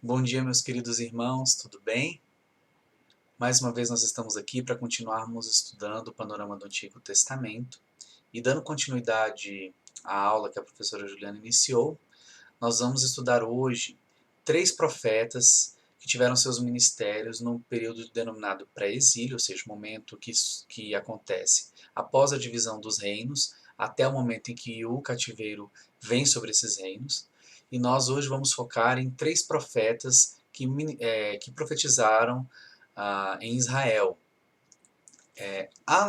Bom dia, meus queridos irmãos, tudo bem? Mais uma vez nós estamos aqui para continuarmos estudando o panorama do Antigo Testamento e dando continuidade à aula que a professora Juliana iniciou, nós vamos estudar hoje três profetas que tiveram seus ministérios no período denominado pré-exílio, ou seja, o momento que acontece após a divisão dos reinos, até o momento em que o cativeiro vem sobre esses reinos. E nós hoje vamos focar em três profetas que profetizaram em Israel.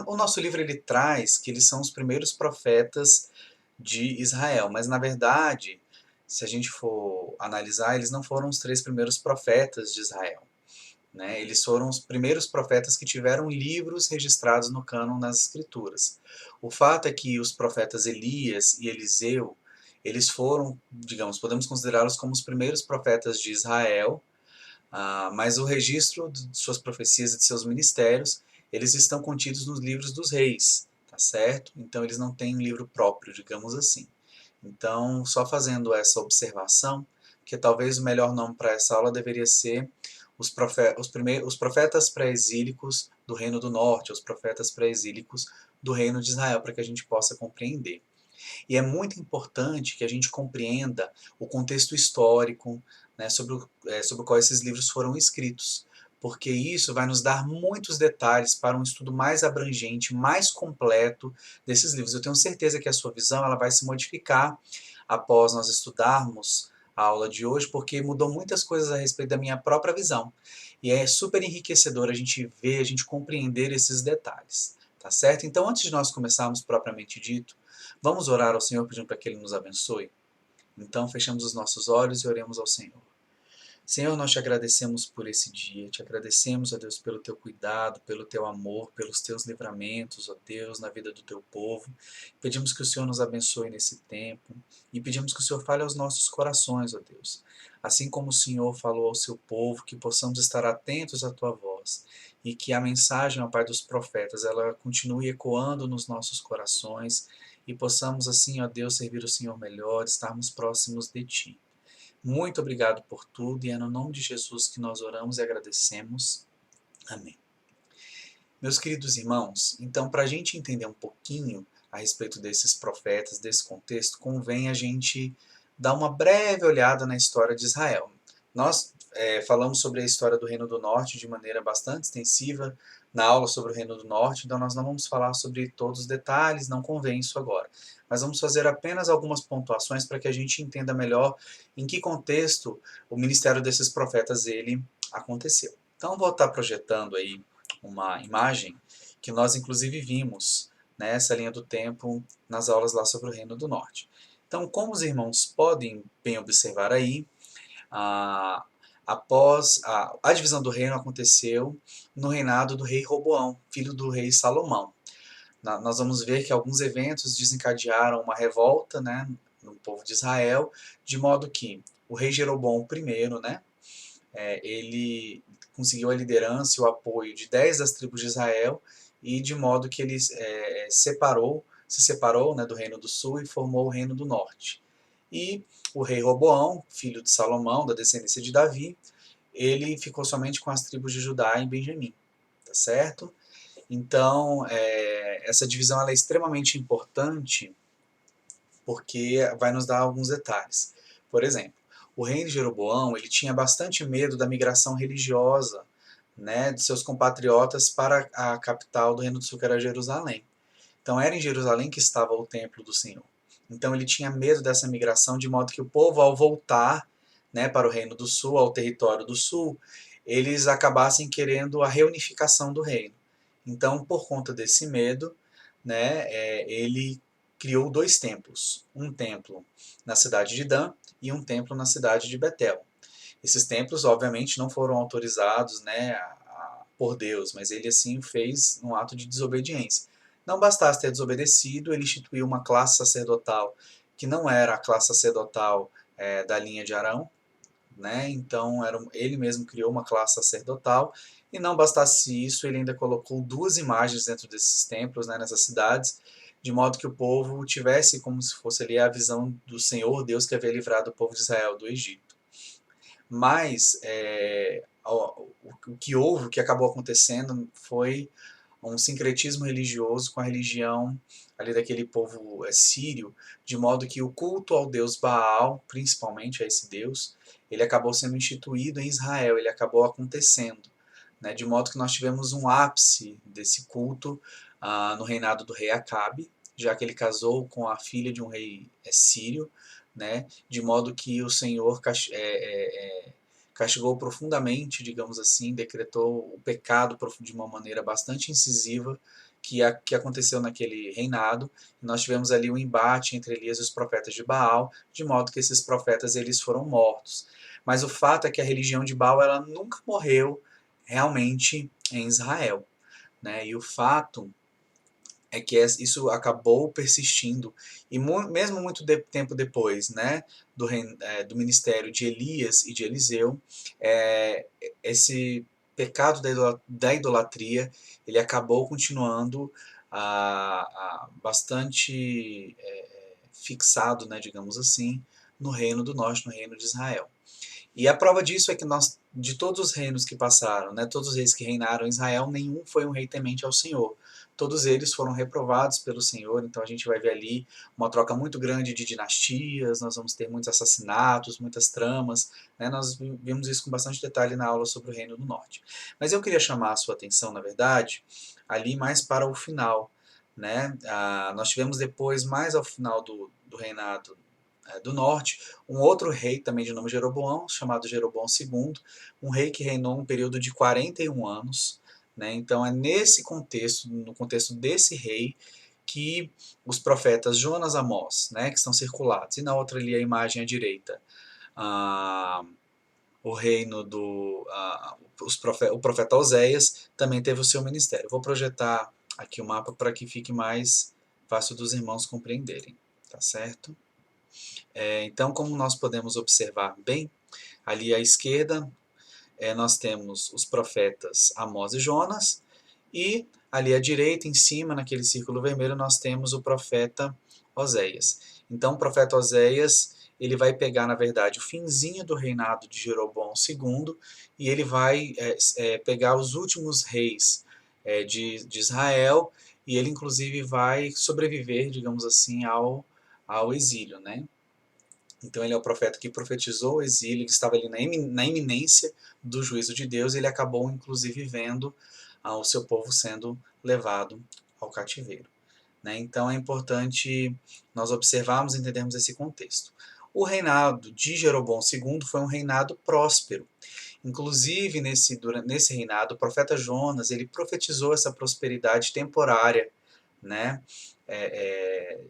O nosso livro ele traz que eles são os primeiros profetas de Israel, mas na verdade, se a gente for analisar, eles não foram os três primeiros profetas de Israel. Né? Eles foram os primeiros profetas que tiveram livros registrados no cânon nas escrituras. O fato é que os profetas Elias e Eliseu, eles foram, digamos, podemos considerá-los como os primeiros profetas de Israel, mas o registro de suas profecias e de seus ministérios, eles estão contidos nos livros dos reis, tá certo? Então eles não têm um livro próprio, digamos assim. Então, só fazendo essa observação, que talvez o melhor nome para essa aula deveria ser os profetas pré-exílicos do Reino do Norte, os profetas pré-exílicos do Reino de Israel, para que a gente possa compreender. E é muito importante que a gente compreenda o contexto histórico, né, sobre o qual esses livros foram escritos, porque isso vai nos dar muitos detalhes para um estudo mais abrangente, mais completo desses livros. Eu tenho certeza que a sua visão ela vai se modificar após nós estudarmos a aula de hoje, porque mudou muitas coisas a respeito da minha própria visão. E é super enriquecedor a gente ver, a gente compreender esses detalhes, tá certo? Então, antes de nós começarmos propriamente dito, vamos orar ao Senhor pedindo para que Ele nos abençoe? Então, fechamos os nossos olhos e oremos ao Senhor. Senhor, nós te agradecemos por esse dia, te agradecemos, ó Deus, pelo teu cuidado, pelo teu amor, pelos teus livramentos, ó Deus, na vida do teu povo. Pedimos que o Senhor nos abençoe nesse tempo e pedimos que o Senhor fale aos nossos corações, ó Deus. Assim como o Senhor falou ao seu povo, que possamos estar atentos à tua voz e que a mensagem, ó Pai, dos profetas, ela continue ecoando nos nossos corações e possamos assim, ó Deus, servir o Senhor melhor, estarmos próximos de ti. Muito obrigado por tudo e é no nome de Jesus que nós oramos e agradecemos. Amém. Meus queridos irmãos, então para a gente entender um pouquinho a respeito desses profetas, desse contexto, convém a gente dar uma breve olhada na história de Israel. Nós falamos sobre a história do Reino do Norte de maneira bastante extensiva na aula sobre o Reino do Norte, então nós não vamos falar sobre todos os detalhes, não convém isso agora. Mas vamos fazer apenas algumas pontuações para que a gente entenda melhor em que contexto o ministério desses profetas ele aconteceu. Então vou estar projetando aí uma imagem que nós inclusive vimos nessa linha do tempo nas aulas lá sobre o Reino do Norte. Então, como os irmãos podem bem observar aí, após a divisão do reino aconteceu no reinado do rei Roboão, filho do rei Salomão. Nós vamos ver que alguns eventos desencadearam uma revolta, né, no povo de Israel, de modo que o rei Jeroboão I, né, ele conseguiu a liderança e o apoio de 10 das tribos de Israel e de modo que ele se separou, né, do reino do sul e formou o reino do norte. E o rei Roboão, filho de Salomão, da descendência de Davi, ele ficou somente com as tribos de Judá e Benjamim, tá certo? Então, essa divisão ela é extremamente importante porque vai nos dar alguns detalhes. Por exemplo, o rei de Jeroboão ele tinha bastante medo da migração religiosa, né, de seus compatriotas para a capital do Reino do Sul, que era Jerusalém. Então era em Jerusalém que estava o templo do Senhor. Então ele tinha medo dessa migração, de modo que o povo, ao voltar, né, para o Reino do Sul, ao território do Sul, eles acabassem querendo a reunificação do reino. Então, por conta desse medo, né, ele criou dois templos. Um templo na cidade de Dan e um templo na cidade de Betel. Esses templos, obviamente, não foram autorizados, né, por Deus, mas ele assim fez um ato de desobediência. Não bastasse ter desobedecido, ele instituiu uma classe sacerdotal que não era a classe sacerdotal da linha de Arão, né? Então ele mesmo criou uma classe sacerdotal e não bastasse isso, ele ainda colocou duas imagens dentro desses templos, né, nessas cidades, de modo que o povo tivesse como se fosse ali a visão do Senhor Deus que havia livrado o povo de Israel do Egito. Mas o que houve, o que acabou acontecendo foi um sincretismo religioso com a religião ali daquele povo sírio, de modo que o culto ao deus Baal, principalmente a esse deus, ele acabou sendo instituído em Israel, ele acabou acontecendo, né, de modo que nós tivemos um ápice desse culto no reinado do rei Acabe, já que ele casou com a filha de um rei sírio, né, de modo que o Senhor castigou profundamente, digamos assim, decretou o pecado de uma maneira bastante incisiva que aconteceu naquele reinado. Nós tivemos ali um embate entre Elias e os profetas de Baal, de modo que esses profetas eles foram mortos. Mas o fato é que a religião de Baal ela nunca morreu realmente em Israel, né? E o fato é que isso acabou persistindo e mesmo muito tempo depois, né, do ministério de Elias e de Eliseu, esse pecado da idolatria ele acabou continuando bastante fixado, né, digamos assim, no reino do norte, no reino de Israel. E a prova disso é que nós, de todos os reinos que passaram, né, todos os reis que reinaram em Israel, nenhum foi um rei temente ao Senhor. Todos eles foram reprovados pelo Senhor, então a gente vai ver ali uma troca muito grande de dinastias, nós vamos ter muitos assassinatos, muitas tramas, né, nós vimos isso com bastante detalhe na aula sobre o Reino do Norte. Mas eu queria chamar a sua atenção, na verdade, ali mais para o final. Né? Nós tivemos depois, mais ao final do reinado do norte, um outro rei também de nome Jeroboão, chamado Jeroboão II, um rei que reinou um período de 41 anos. Né? Então é nesse contexto, no contexto desse rei, que os profetas Jonas e Amós, né, que estão circulados, e na outra ali a imagem à direita, o reino o profeta Oséias também teve o seu ministério. Vou projetar aqui o mapa para que fique mais fácil dos irmãos compreenderem, tá certo? Então, como nós podemos observar bem, ali à esquerda nós temos os profetas Amós e Jonas, e ali à direita, em cima, naquele círculo vermelho, nós temos o profeta Oséias. Então, o profeta Oséias ele vai pegar, na verdade, o finzinho do reinado de Jeroboão II, e ele vai pegar os últimos reis de Israel, e ele, inclusive, vai sobreviver, digamos assim, ao exílio, né? Então ele é o profeta que profetizou o exílio, que estava ali na iminência do juízo de Deus, e ele acabou inclusive vendo o seu povo sendo levado ao cativeiro. Né? Então é importante nós observarmos e entendermos esse contexto. O reinado de Jeroboão II foi um reinado próspero. Inclusive, nesse reinado, o profeta Jonas ele profetizou essa prosperidade temporária, né? É, é,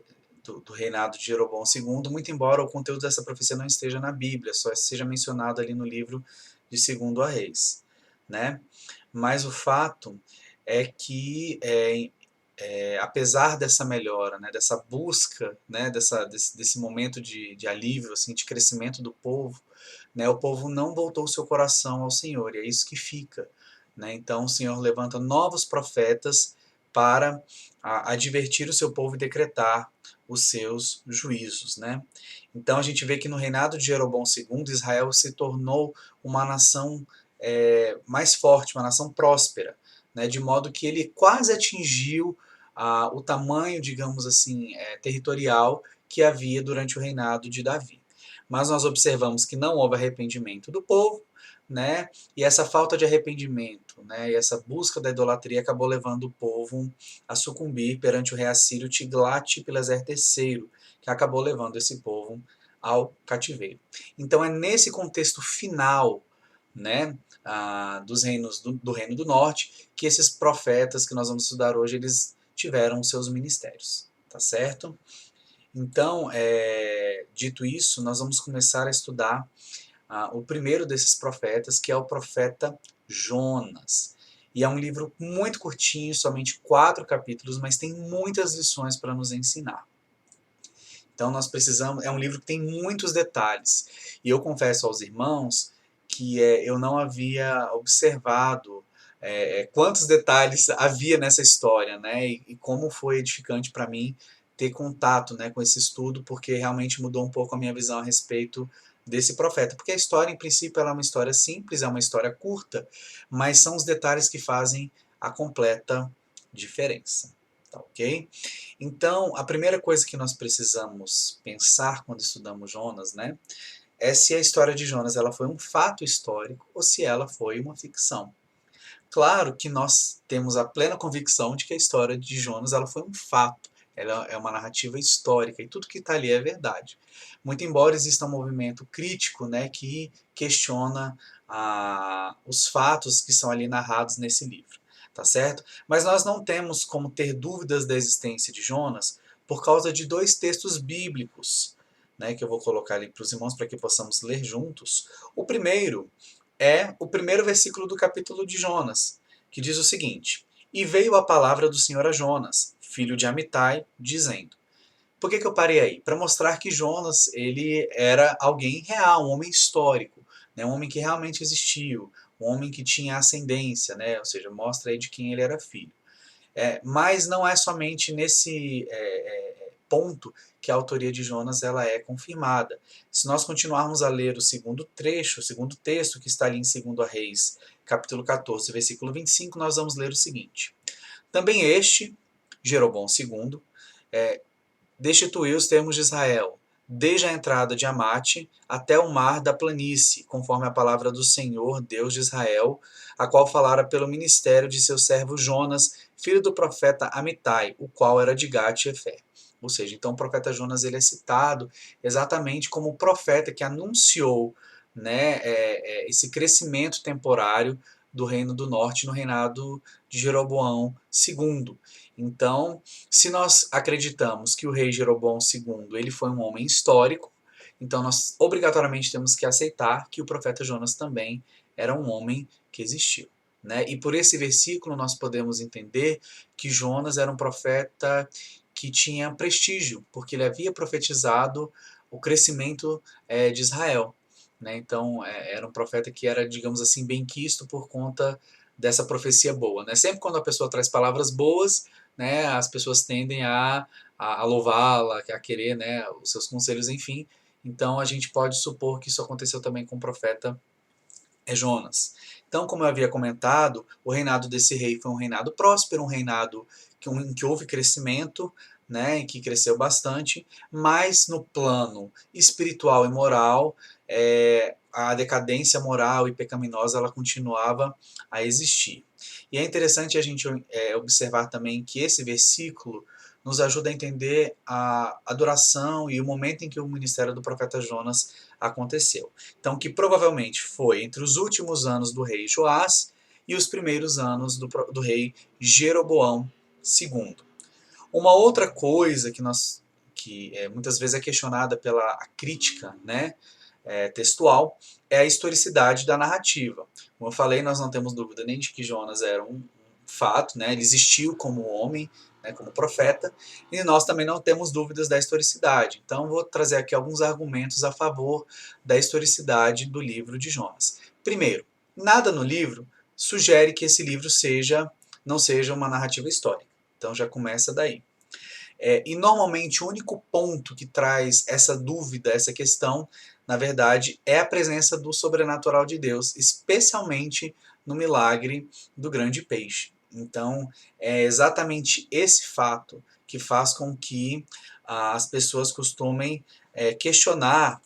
do reinado de Jeroboão II, muito embora o conteúdo dessa profecia não esteja na Bíblia, só seja mencionado ali no livro de 2 Reis. Né? Mas o fato é que, apesar dessa melhora, né, dessa busca, né, desse momento de alívio, assim, de crescimento do povo, né, o povo não voltou seu coração ao Senhor, e é isso que fica. Né? Então o Senhor levanta novos profetas para advertir o seu povo e decretar os seus juízos. Né? Então a gente vê que no reinado de Jeroboão II, Israel se tornou uma nação mais forte, uma nação próspera, né? De modo que ele quase atingiu o tamanho, digamos assim, territorial que havia durante o reinado de Davi. Mas nós observamos que não houve arrependimento do povo, né? E essa falta de arrependimento, né? E essa busca da idolatria acabou levando o povo a sucumbir perante o rei assírio Tiglat-Pileser III, que acabou levando esse povo ao cativeiro. Então é nesse contexto final, né, dos reinos do Reino do Norte, que esses profetas que nós vamos estudar hoje, eles tiveram seus ministérios, tá certo? Então, dito isso, nós vamos começar a estudar o primeiro desses profetas, que é o profeta Jonas. E é um livro muito curtinho, somente 4 capítulos, mas tem muitas lições para nos ensinar. Então nós precisamos, é um livro que tem muitos detalhes. E eu confesso aos irmãos que eu não havia observado quantos detalhes havia nessa história, né? E como foi edificante para mim ter contato, né, com esse estudo, porque realmente mudou um pouco a minha visão a respeito desse profeta, porque a história em princípio ela é uma história simples, é uma história curta, mas são os detalhes que fazem a completa diferença, tá ok? Então, a primeira coisa que nós precisamos pensar quando estudamos Jonas, né, é se a história de Jonas ela foi um fato histórico ou se ela foi uma ficção. Claro que nós temos a plena convicção de que a história de Jonas ela foi um fato, ela é uma narrativa histórica e tudo que está ali é verdade. Muito embora exista um movimento crítico, né, que questiona os fatos que são ali narrados nesse livro, tá certo? Mas nós não temos como ter dúvidas da existência de Jonas por causa de dois textos bíblicos, né, que eu vou colocar ali para os irmãos para que possamos ler juntos. O primeiro é o primeiro versículo do capítulo de Jonas, que diz o seguinte: E veio a palavra do Senhor a Jonas, filho de Amitai, dizendo. Por que eu parei aí? Para mostrar que Jonas ele era alguém real, um homem histórico, né? Um homem que realmente existiu, um homem que tinha ascendência, né? Ou seja, mostra aí de quem ele era filho. Mas não é somente nesse ponto que a autoria de Jonas ela é confirmada. Se nós continuarmos a ler o segundo trecho, o segundo texto que está ali em 2 Reis, capítulo 14, versículo 25, nós vamos ler o seguinte: Também este, Jeroboão II, destituiu os termos de Israel, desde a entrada de Amate até o mar da planície, conforme a palavra do Senhor, Deus de Israel, a qual falara pelo ministério de seu servo Jonas, filho do profeta Amitai, o qual era de Gat e Efer. Ou seja, então o profeta Jonas ele é citado exatamente como o profeta que anunciou, né, esse crescimento temporário do reino do norte no reinado de Jeroboão II. Então, se nós acreditamos que o rei Jeroboão II ele foi um homem histórico, então nós obrigatoriamente temos que aceitar que o profeta Jonas também era um homem que existiu. Né? E por esse versículo nós podemos entender que Jonas era um profeta que tinha prestígio, porque ele havia profetizado o crescimento de Israel. Né? Então era um profeta que era, digamos assim, bem quisto por conta dessa profecia boa. Né? Sempre quando a pessoa traz palavras boas, né, as pessoas tendem a louvá-la, a querer, né, os seus conselhos, enfim. Então a gente pode supor que isso aconteceu também com o profeta Jonas. Então, como eu havia comentado, o reinado desse rei foi um reinado próspero, um reinado em que houve crescimento, né, em que cresceu bastante, mas no plano espiritual e moral, a decadência moral e pecaminosa ela continuava a existir. E é interessante a gente observar também que esse versículo nos ajuda a entender a duração e o momento em que o ministério do profeta Jonas aconteceu. Então, que provavelmente foi entre os últimos anos do rei Joás e os primeiros anos do rei Jeroboão II. Uma outra coisa que muitas vezes é questionada pela crítica, né, textual, é a historicidade da narrativa. Como eu falei, nós não temos dúvida nem de que Jonas era um fato, né, ele existiu como homem, né, como profeta, e nós também não temos dúvidas da historicidade. Então, vou trazer aqui alguns argumentos a favor da historicidade do livro de Jonas. Primeiro, nada no livro sugere que esse livro não seja uma narrativa histórica. Então, já começa daí. E normalmente o único ponto que traz essa dúvida, essa questão, na verdade, é a presença do sobrenatural de Deus, especialmente no milagre do grande peixe. Então, é exatamente esse fato que faz com que as pessoas costumem questionar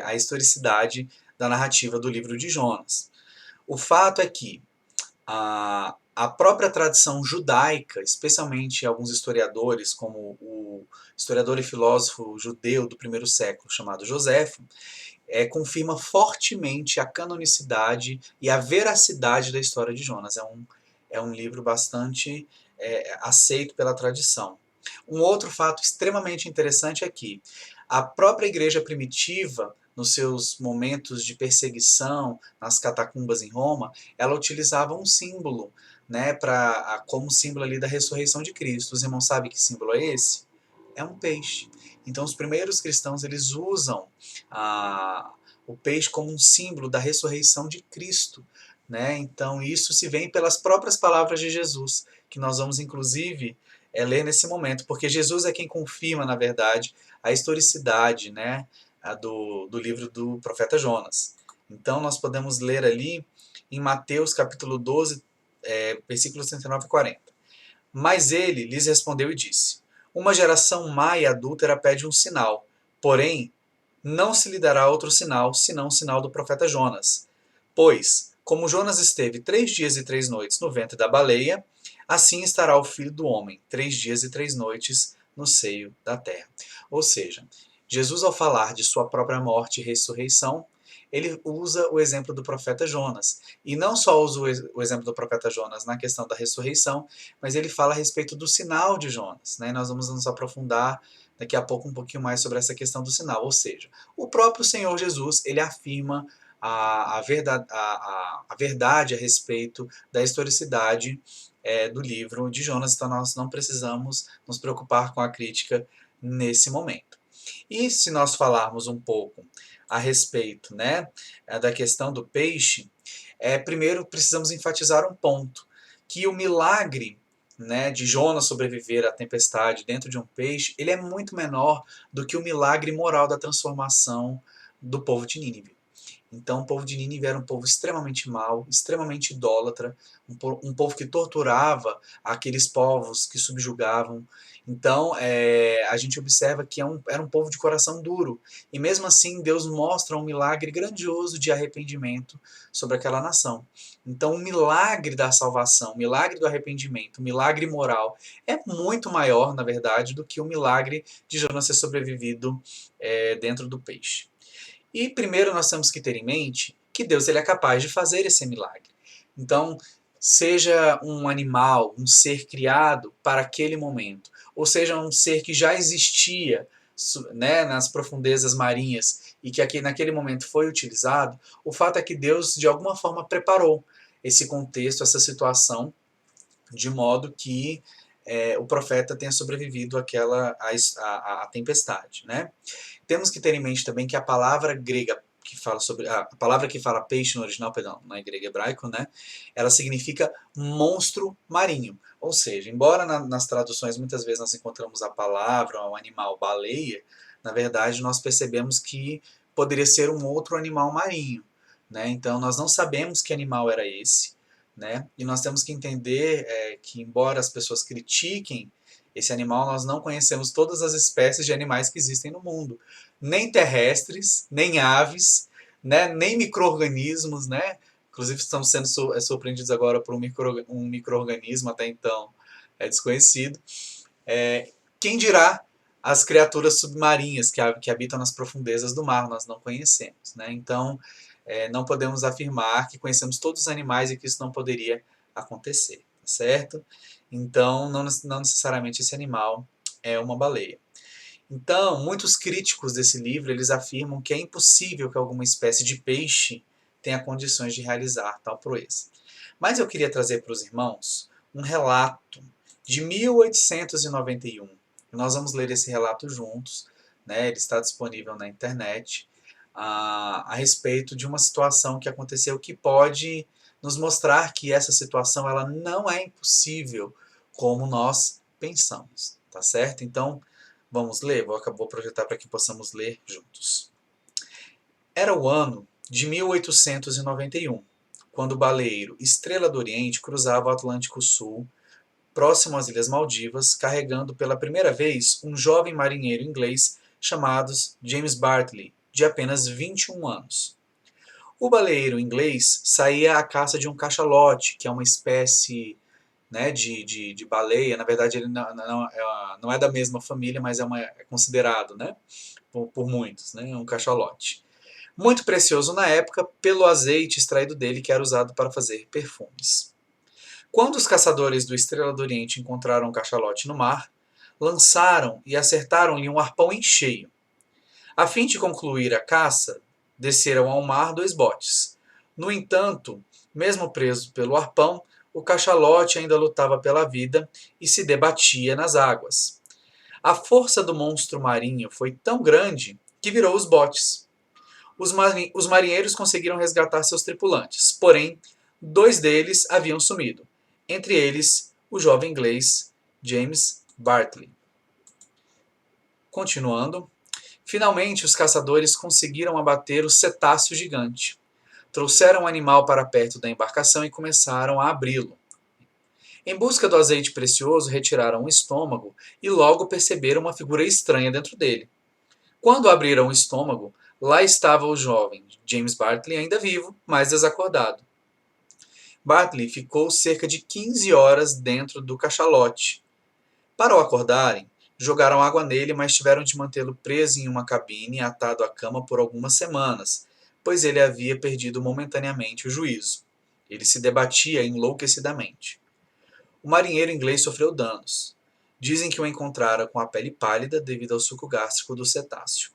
a historicidade da narrativa do livro de Jonas. O fato é que a própria tradição judaica, especialmente alguns historiadores, como o historiador e filósofo judeu do primeiro século, chamado Joséfo, confirma fortemente a canonicidade e a veracidade da história de Jonas. É um livro bastante aceito pela tradição. Um outro fato extremamente interessante é que a própria igreja primitiva, nos seus momentos de perseguição, nas catacumbas em Roma, ela utilizava um símbolo, né, como símbolo ali da ressurreição de Cristo. Os irmãos sabem que símbolo é esse? É um peixe. Então os primeiros cristãos eles usam o peixe como um símbolo da ressurreição de Cristo. Né? Então isso se vê pelas próprias palavras de Jesus, que nós vamos inclusive ler nesse momento, porque Jesus é quem confirma, na verdade, a historicidade, né, do livro do profeta Jonas. Então nós podemos ler ali em Mateus capítulo 12, versículos 39 e 40. Mas ele lhes respondeu e disse: Uma geração má e adúltera pede um sinal, porém não se lhe dará outro sinal, senão o sinal do profeta Jonas. Pois, como Jonas esteve 3 dias e 3 noites no ventre da baleia, assim estará o Filho do Homem, 3 dias e 3 noites no seio da terra. Ou seja, Jesus, ao falar de sua própria morte e ressurreição, ele usa o exemplo do profeta Jonas. E não só usa o exemplo do profeta Jonas na questão da ressurreição, mas ele fala a respeito do sinal de Jonas. Né? Nós vamos nos aprofundar daqui a pouco um pouquinho mais sobre essa questão do sinal. Ou seja, o próprio Senhor Jesus, ele afirma a verdade a respeito da historicidade do livro de Jonas, então nós não precisamos nos preocupar com a crítica nesse momento. E se nós falarmos um pouco a respeito, né, da questão do peixe, primeiro precisamos enfatizar um ponto, que o milagre, né, de Jonas sobreviver à tempestade dentro de um peixe, ele é muito menor do que o milagre moral da transformação do povo de Nínive. Então o povo de Nínive era um povo extremamente mau, extremamente idólatra, um povo que torturava aqueles povos que subjugavam. Então a gente observa que era um povo de coração duro. E mesmo assim Deus mostra um milagre grandioso de arrependimento sobre aquela nação. Então o milagre da salvação, o milagre do arrependimento, o milagre moral é muito maior, na verdade, do que o milagre de Jonas ter sobrevivido dentro do peixe. E primeiro nós temos que ter em mente que Deus ele é capaz de fazer esse milagre. Então, seja um animal, um ser criado para aquele momento, ou seja um ser que já existia, né, nas profundezas marinhas e que aqui naquele momento foi utilizado, o fato é que Deus de alguma forma preparou esse contexto, essa situação, de modo que o profeta tenha sobrevivido à tempestade, né? Temos que ter em mente também que a palavra grega que fala sobre a palavra que fala peixe no original, perdão, não é grego hebraico, né? Ela significa monstro marinho. Ou seja, embora nas traduções muitas vezes nós encontramos a palavra, o animal baleia, na verdade nós percebemos que poderia ser um outro animal marinho, né? Então nós não sabemos que animal era esse, né? E nós temos que entender que embora as pessoas critiquem esse animal, nós não conhecemos todas as espécies de animais que existem no mundo. Nem terrestres, nem aves, né, nem micro-organismos, né? Inclusive estamos sendo surpreendidos agora por um micro-organismo até então desconhecido. Quem dirá as criaturas submarinhas que habitam nas profundezas do mar, nós não conhecemos. Né? Então, não podemos afirmar que conhecemos todos os animais e que isso não poderia acontecer, certo? Então, não necessariamente esse animal é uma baleia. Então, muitos críticos desse livro, eles afirmam que é impossível que alguma espécie de peixe tenha condições de realizar tal proeza. Mas eu queria trazer para os irmãos um relato de 1891. Nós vamos ler esse relato juntos, né? Ele está disponível na internet, a respeito de uma situação que aconteceu que pode nos mostrar que essa situação ela não é impossível como nós pensamos, tá certo? Então, vamos ler? Vou projetar para que possamos ler juntos. Era o ano de 1891, quando o baleeiro Estrela do Oriente cruzava o Atlântico Sul, próximo às Ilhas Maldivas, carregando pela primeira vez um jovem marinheiro inglês chamado James Bartley, de apenas 21 anos. O baleeiro inglês saía à caça de um cachalote, que é uma espécie, né, de baleia. Na verdade, ele não é da mesma família, mas é considerado, né, por muitos, né, um cachalote. Muito precioso na época pelo azeite extraído dele, que era usado para fazer perfumes. Quando os caçadores do Estrela do Oriente encontraram o cachalote no mar, lançaram e acertaram-lhe um arpão em cheio. A fim de concluir a caça, desceram ao mar 2 botes. No entanto, mesmo preso pelo arpão, o cachalote ainda lutava pela vida e se debatia nas águas. A força do monstro marinho foi tão grande que virou os botes. Os marinheiros conseguiram resgatar seus tripulantes, porém, 2 deles haviam sumido, entre eles o jovem inglês James Bartley. Continuando. Finalmente, os caçadores conseguiram abater o cetáceo gigante. Trouxeram o animal para perto da embarcação e começaram a abri-lo. Em busca do azeite precioso, retiraram o estômago e logo perceberam uma figura estranha dentro dele. Quando abriram o estômago, lá estava o jovem, James Bartley, ainda vivo, mas desacordado. Bartley ficou cerca de 15 horas dentro do cachalote. Para o acordarem, jogaram água nele, mas tiveram de mantê-lo preso em uma cabine e atado à cama por algumas semanas, pois ele havia perdido momentaneamente o juízo. Ele se debatia enlouquecidamente. O marinheiro inglês sofreu danos. Dizem que o encontrara com a pele pálida devido ao suco gástrico do cetáceo.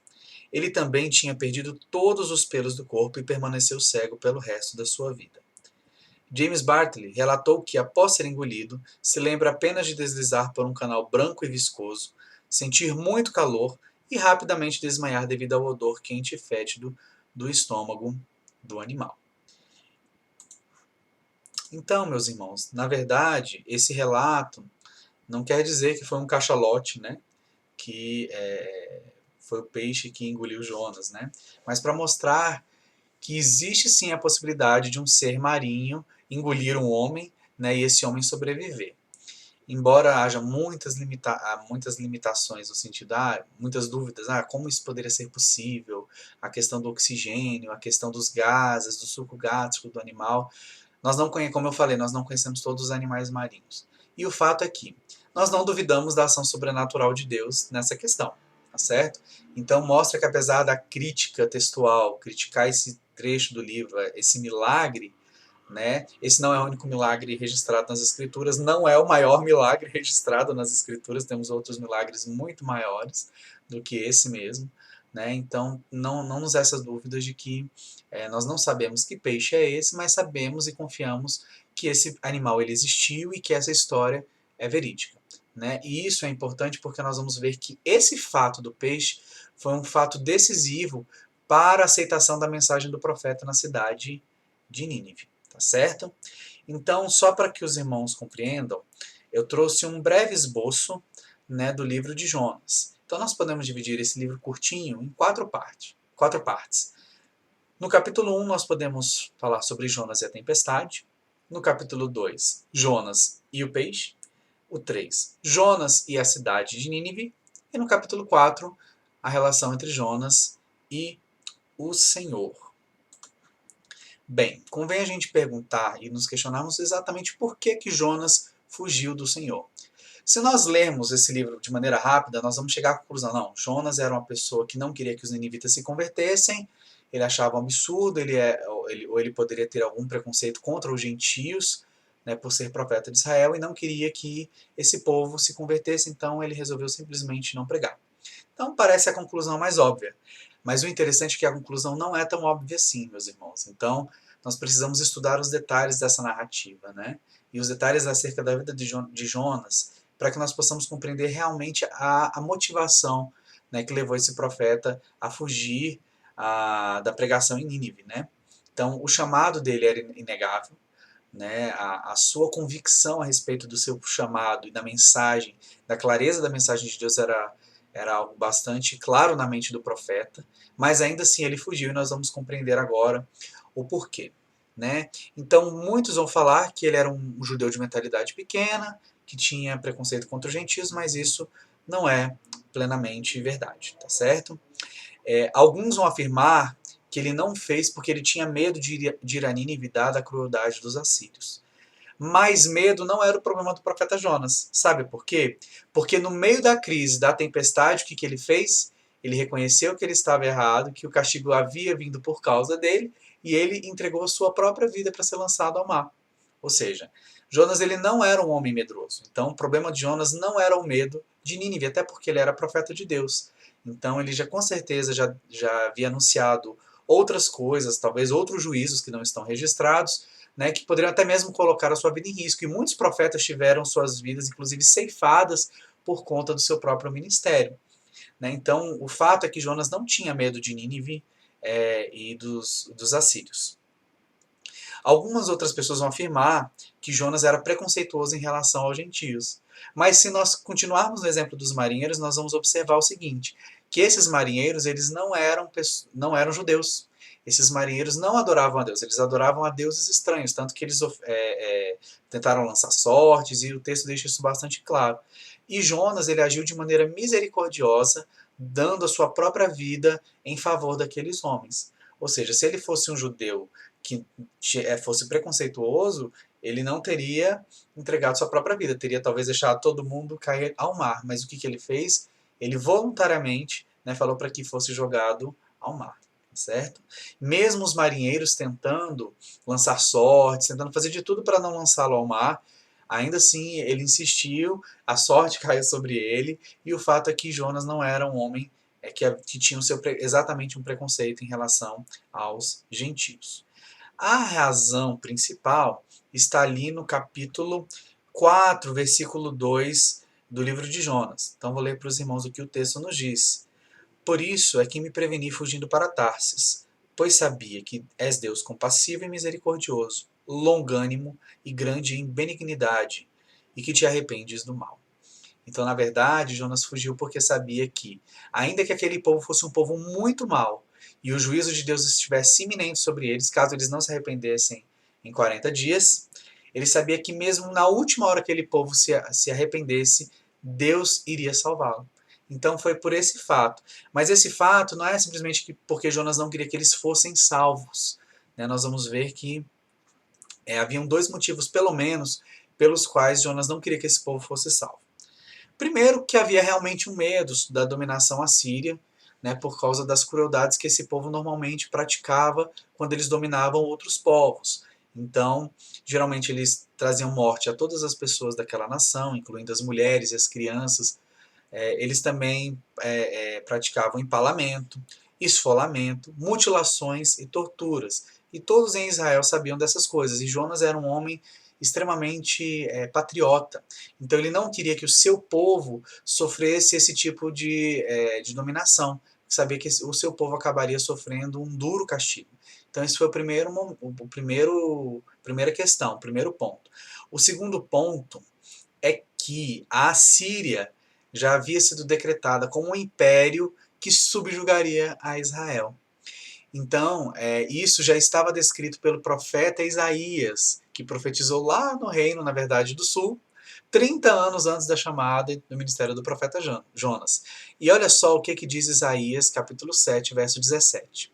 Ele também tinha perdido todos os pelos do corpo e permaneceu cego pelo resto da sua vida. James Bartley relatou que, após ser engolido, se lembra apenas de deslizar por um canal branco e viscoso, sentir muito calor e rapidamente desmaiar devido ao odor quente e fétido do estômago do animal. Então, meus irmãos, na verdade, esse relato não quer dizer que foi um cachalote, né? Que foi o peixe que engoliu Jonas, né? Mas para mostrar que existe sim a possibilidade de um ser marinho engolir um homem, né? E esse homem sobreviver. Embora haja muitas limitações no sentido, muitas dúvidas, como isso poderia ser possível, a questão do oxigênio, a questão dos gases, do suco gástrico do animal, nós não conhecemos, como eu falei, nós não conhecemos todos os animais marinhos. E o fato é que nós não duvidamos da ação sobrenatural de Deus nessa questão, tá certo? Então mostra que apesar da crítica textual, criticar esse trecho do livro, esse milagre, né? Esse não é o único milagre registrado nas Escrituras, não é o maior milagre registrado nas Escrituras, temos outros milagres muito maiores do que esse mesmo. Né? Então, não nos essas dúvidas de que nós não sabemos que peixe é esse, mas sabemos e confiamos que esse animal ele existiu e que essa história é verídica. Né? E isso é importante porque nós vamos ver que esse fato do peixe foi um fato decisivo para a aceitação da mensagem do profeta na cidade de Nínive. Tá certo? Então, só para que os irmãos compreendam, eu trouxe um breve esboço, né, do livro de Jonas. Então, nós podemos dividir esse livro curtinho em quatro partes. No capítulo 1, nós podemos falar sobre Jonas e a tempestade. No capítulo 2, Jonas e o peixe. O 3, Jonas e a cidade de Nínive. E no capítulo 4, a relação entre Jonas e o Senhor. Bem, convém a gente perguntar e nos questionarmos exatamente por que Jonas fugiu do Senhor. Se nós lermos esse livro de maneira rápida, nós vamos chegar à conclusão, não, Jonas era uma pessoa que não queria que os ninivitas se convertessem, ele achava um absurdo, ou ele poderia ter algum preconceito contra os gentios, né, por ser profeta de Israel, e não queria que esse povo se convertesse, então ele resolveu simplesmente não pregar. Então parece a conclusão mais óbvia. Mas o interessante é que a conclusão não é tão óbvia assim, meus irmãos. Então, nós precisamos estudar os detalhes dessa narrativa, né? E os detalhes acerca da vida de Jonas, para que nós possamos compreender realmente a motivação, né, que levou esse profeta a fugir da pregação em Nínive, né? Então, o chamado dele era inegável, né? A sua convicção a respeito do seu chamado e da mensagem, da clareza da mensagem de Deus era algo bastante claro na mente do profeta, mas ainda assim ele fugiu e nós vamos compreender agora o porquê. Né? Então muitos vão falar que ele era um judeu de mentalidade pequena, que tinha preconceito contra os gentios, mas isso não é plenamente verdade, tá certo? Alguns vão afirmar que ele não fez porque ele tinha medo de ir a Nínive dada a crueldade dos assírios. Mas medo não era o problema do profeta Jonas. Sabe por quê? Porque no meio da crise, da tempestade, o que ele fez? Ele reconheceu que ele estava errado, que o castigo havia vindo por causa dele, e ele entregou a sua própria vida para ser lançado ao mar. Ou seja, Jonas ele não era um homem medroso. Então o problema de Jonas não era o medo de Nínive, até porque ele era profeta de Deus. Então ele já com certeza já havia anunciado outras coisas, talvez outros juízos que não estão registrados, né, que poderiam até mesmo colocar a sua vida em risco. E muitos profetas tiveram suas vidas, inclusive, ceifadas por conta do seu próprio ministério. Né? Então, o fato é que Jonas não tinha medo de Nínive e dos assírios. Algumas outras pessoas vão afirmar que Jonas era preconceituoso em relação aos gentios. Mas se nós continuarmos no exemplo dos marinheiros, nós vamos observar o seguinte, que esses marinheiros eles não eram judeus. Esses marinheiros não adoravam a Deus, eles adoravam a deuses estranhos, tanto que eles tentaram lançar sortes, e o texto deixa isso bastante claro. E Jonas ele agiu de maneira misericordiosa, dando a sua própria vida em favor daqueles homens. Ou seja, se ele fosse um judeu que fosse preconceituoso, ele não teria entregado sua própria vida, teria talvez deixado todo mundo cair ao mar. Mas o que, que ele fez? Ele voluntariamente, né, falou para que fosse jogado ao mar, certo? Mesmo os marinheiros tentando lançar sortes, tentando fazer de tudo para não lançá-lo ao mar, ainda assim ele insistiu, a sorte caiu sobre ele, e o fato é que Jonas não era um homem que tinha exatamente um preconceito em relação aos gentios. A razão principal está ali no capítulo 4, versículo 2 do livro de Jonas. Então vou ler para os irmãos o que o texto nos diz. Por isso é que me preveni fugindo para Tarsis, pois sabia que és Deus compassivo e misericordioso, longânimo e grande em benignidade, e que te arrependes do mal. Então, na verdade, Jonas fugiu porque sabia que, ainda que aquele povo fosse um povo muito mau, e o juízo de Deus estivesse iminente sobre eles, caso eles não se arrependessem em 40 dias, ele sabia que mesmo na última hora que aquele povo se arrependesse, Deus iria salvá-lo. Então foi por esse fato. Mas esse fato não é simplesmente porque Jonas não queria que eles fossem salvos. Né? Nós vamos ver que haviam dois motivos, pelo menos, pelos quais Jonas não queria que esse povo fosse salvo. Primeiro, que havia realmente um medo da dominação assíria, né, por causa das crueldades que esse povo normalmente praticava quando eles dominavam outros povos. Então, geralmente eles traziam morte a todas as pessoas daquela nação, incluindo as mulheres e as crianças. Eles também praticavam empalamento, esfolamento, mutilações e torturas. E todos em Israel sabiam dessas coisas. E Jonas era um homem extremamente patriota. Então ele não queria que o seu povo sofresse esse tipo de dominação. Sabia que o seu povo acabaria sofrendo um duro castigo. Então esse foi primeira questão, o primeiro ponto. O segundo ponto é que a Assíria já havia sido decretada como um império que subjugaria a Israel. Então, isso já estava descrito pelo profeta Isaías, que profetizou lá no reino, na verdade, do sul, 30 anos antes da chamada do ministério do profeta Jonas. E olha só o que diz Isaías, capítulo 7, verso 17.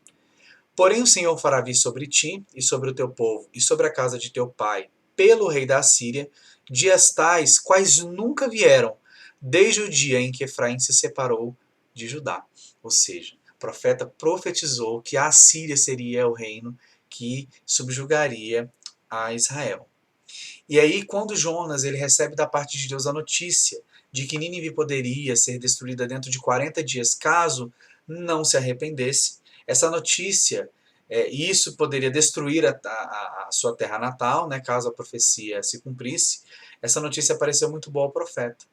Porém o Senhor fará vir sobre ti, e sobre o teu povo, e sobre a casa de teu pai, pelo rei da Assíria, dias tais quais nunca vieram, desde o dia em que Efraim se separou de Judá. Ou seja, o profeta profetizou que a Assíria seria o reino que subjugaria a Israel. E aí, quando Jonas ele recebe da parte de Deus a notícia de que Nínive poderia ser destruída dentro de 40 dias, caso não se arrependesse, essa notícia, isso poderia destruir a sua terra natal, né, caso a profecia se cumprisse, essa notícia pareceu muito boa ao profeta.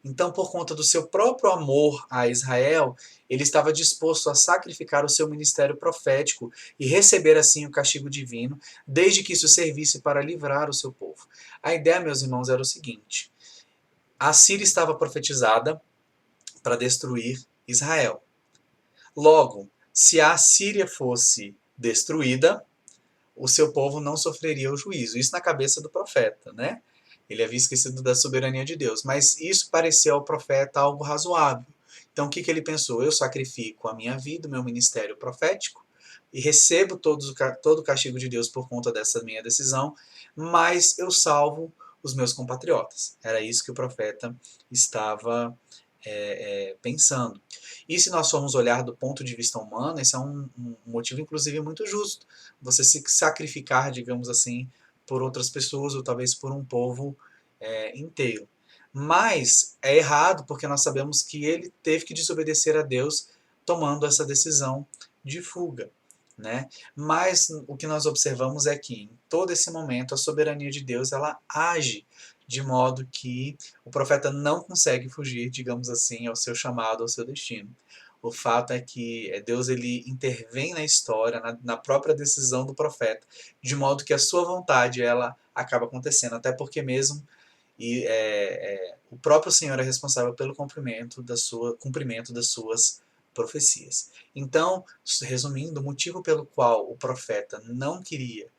Então, por conta do seu próprio amor a Israel, ele estava disposto a sacrificar o seu ministério profético e receber assim o castigo divino, desde que isso servisse para livrar o seu povo. A ideia, meus irmãos, era o seguinte: a Síria estava profetizada para destruir Israel. Logo, se a Síria fosse destruída, o seu povo não sofreria o juízo. Isso na cabeça do profeta, né? Ele havia esquecido da soberania de Deus, mas isso pareceu ao profeta algo razoável. Então o que ele pensou? Eu sacrifico a minha vida, o meu ministério profético, e recebo todo o castigo de Deus por conta dessa minha decisão, mas eu salvo os meus compatriotas. Era isso que o profeta estava pensando. E se nós formos olhar do ponto de vista humano, esse é um motivo, inclusive, muito justo. Você se sacrificar, digamos assim, por outras pessoas, ou talvez por um povo inteiro. Mas é errado, porque nós sabemos que ele teve que desobedecer a Deus tomando essa decisão de fuga. Né? Mas o que nós observamos é que em todo esse momento a soberania de Deus ela age de modo que o profeta não consegue fugir, digamos assim, ao seu chamado, ao seu destino. O fato é que Deus ele intervém na história, na própria decisão do profeta, de modo que a sua vontade ela acaba acontecendo, até porque mesmo o próprio Senhor é responsável pelo cumprimento das suas profecias. Então, resumindo, o motivo pelo qual o profeta não queria,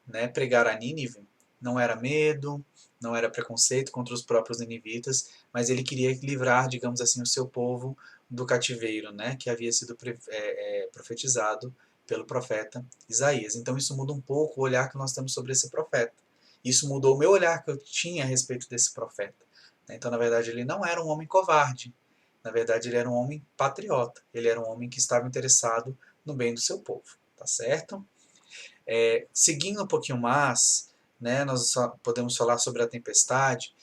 né, pregar a Nínive não era medo, não era preconceito contra os próprios ninivitas, mas ele queria livrar, digamos assim, o seu povo do cativeiro, né, que havia sido profetizado pelo profeta Isaías. Então isso muda um pouco o olhar que nós temos sobre esse profeta. Isso mudou o meu olhar que eu tinha a respeito desse profeta. Então, na verdade, ele não era um homem covarde. Na verdade, ele era um homem patriota. Ele era um homem que estava interessado no bem do seu povo. Tá certo? Seguindo um pouquinho mais, né, nós podemos falar sobre a tempestade.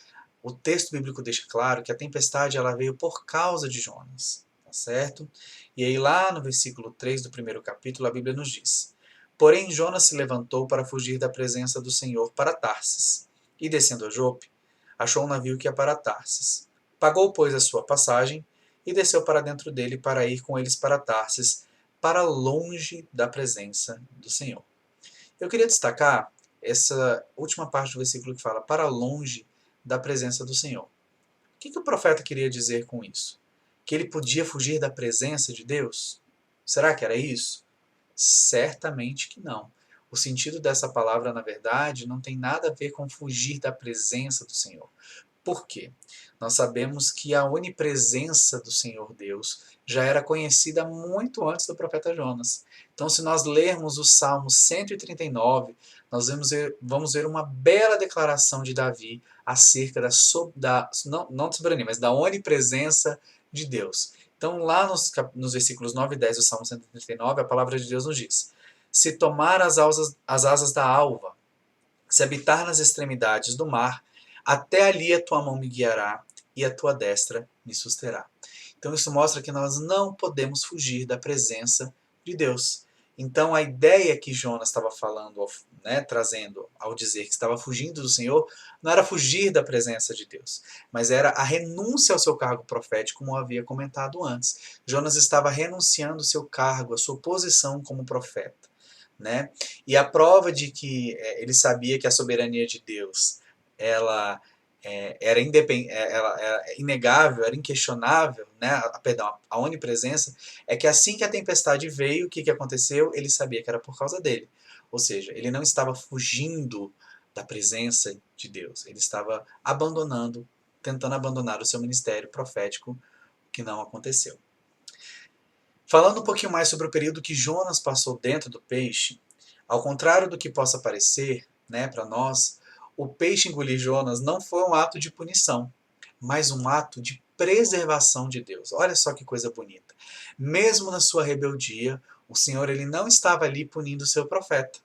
O texto bíblico deixa claro que a tempestade ela veio por causa de Jonas. Tá certo? E aí lá no versículo 3 do primeiro capítulo, a Bíblia nos diz: Porém Jonas se levantou para fugir da presença do Senhor para Tarsis, e descendo a Jope, achou um navio que ia para Tarsis. Pagou, pois, a sua passagem, e desceu para dentro dele para ir com eles para Tarsis, para longe da presença do Senhor. Eu queria destacar essa última parte do versículo que fala para longe da presença do Senhor. O que o profeta queria dizer com isso? Que ele podia fugir da presença de Deus? Será que era isso? Certamente que não. O sentido dessa palavra, na verdade, não tem nada a ver com fugir da presença do Senhor. Por quê? Nós sabemos que a onipresença do Senhor Deus já era conhecida muito antes do profeta Jonas. Então, se nós lermos o Salmo 139, nós vamos ver uma bela declaração de Davi acerca não de soberania, mas da onipresença de Deus. Então, lá nos versículos 9 e 10 do Salmo 139, a palavra de Deus nos diz: Se tomar as asas da alva, se habitar nas extremidades do mar, até ali a tua mão me guiará e a tua destra me susterá. Então isso mostra que nós não podemos fugir da presença de Deus. Então a ideia que Jonas estava falando, né, trazendo ao dizer que estava fugindo do Senhor, não era fugir da presença de Deus, mas era a renúncia ao seu cargo profético, como eu havia comentado antes. Jonas estava renunciando ao seu cargo, à sua posição como profeta. Né? E a prova de que ele sabia que a soberania de Deus ela era inegável, era inquestionável, né? Perdão, a onipresença, é que assim que a tempestade veio, o que aconteceu? Ele sabia que era por causa dele. Ou seja, ele não estava fugindo da presença de Deus, ele estava tentando abandonar o seu ministério profético, que não aconteceu. Falando um pouquinho mais sobre o período que Jonas passou dentro do peixe, ao contrário do que possa parecer, né, para nós, o peixe engolir Jonas não foi um ato de punição, mas um ato de preservação de Deus. Olha só que coisa bonita. Mesmo na sua rebeldia, o Senhor ele não estava ali punindo o seu profeta.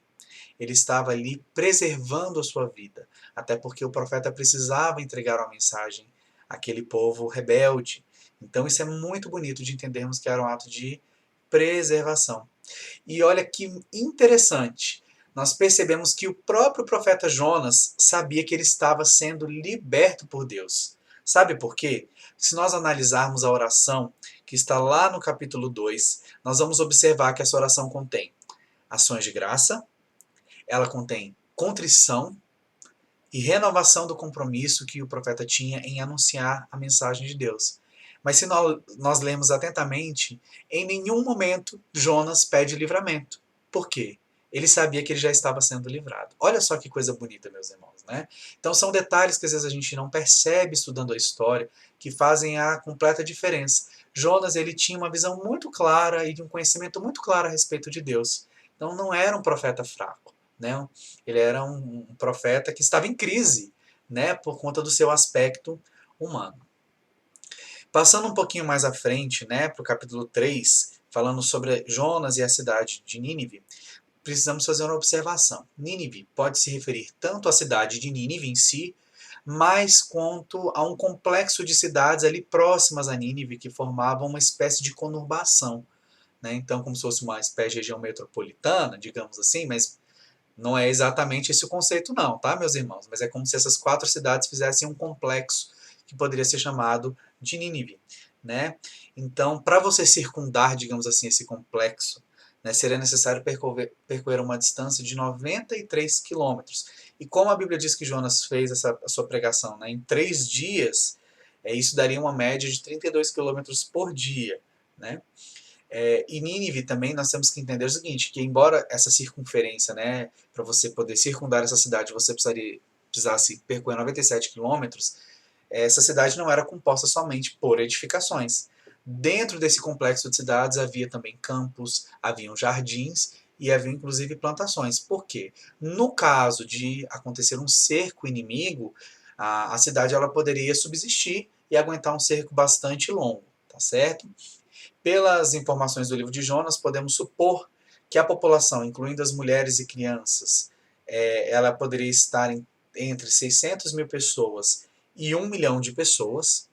Ele estava ali preservando a sua vida, até porque o profeta precisava entregar uma mensagem àquele povo rebelde. Então isso é muito bonito de entendermos que era um ato de preservação. E olha que interessante, nós percebemos que o próprio profeta Jonas sabia que ele estava sendo liberto por Deus. Sabe por quê? Se nós analisarmos a oração que está lá no capítulo 2, nós vamos observar que essa oração contém ações de graça, ela contém contrição e renovação do compromisso que o profeta tinha em anunciar a mensagem de Deus. Mas se nós lemos atentamente, em nenhum momento Jonas pede livramento. Por quê? Ele sabia que ele já estava sendo livrado. Olha só que coisa bonita, meus irmãos, né? Então são detalhes que às vezes a gente não percebe estudando a história, que fazem a completa diferença. Jonas, ele tinha uma visão muito clara e de um conhecimento muito claro a respeito de Deus. Então não era um profeta fraco, né? Ele era um profeta que estava em crise, né, por conta do seu aspecto humano. Passando um pouquinho mais à frente, né, para o capítulo 3, falando sobre Jonas e a cidade de Nínive, precisamos fazer uma observação. Nínive pode se referir tanto à cidade de Nínive em si, mas quanto a um complexo de cidades ali próximas a Nínive que formavam uma espécie de conurbação. Né? Então, como se fosse uma espécie de região metropolitana, digamos assim, mas não é exatamente esse o conceito não, tá, meus irmãos? Mas é como se essas 4 cidades fizessem um complexo que poderia ser chamado de Nínive, né? Então, para você circundar, digamos assim, esse complexo, né, seria necessário percorrer uma distância de 93 quilômetros. E como a Bíblia diz que Jonas fez a sua pregação, né, em 3 dias, isso daria uma média de 32 quilômetros por dia, né? E Nínive também nós temos que entender o seguinte, que embora essa circunferência, né, para você poder circundar essa cidade, você precisasse percorrer 97 quilômetros, essa cidade não era composta somente por edificações. Dentro desse complexo de cidades havia também campos, haviam jardins e havia inclusive plantações. Por quê? No caso de acontecer um cerco inimigo, a cidade ela poderia subsistir e aguentar um cerco bastante longo, tá certo? Pelas informações do livro de Jonas, podemos supor que a população, incluindo as mulheres e crianças, ela poderia estar entre 600 mil pessoas e 1 milhão de pessoas,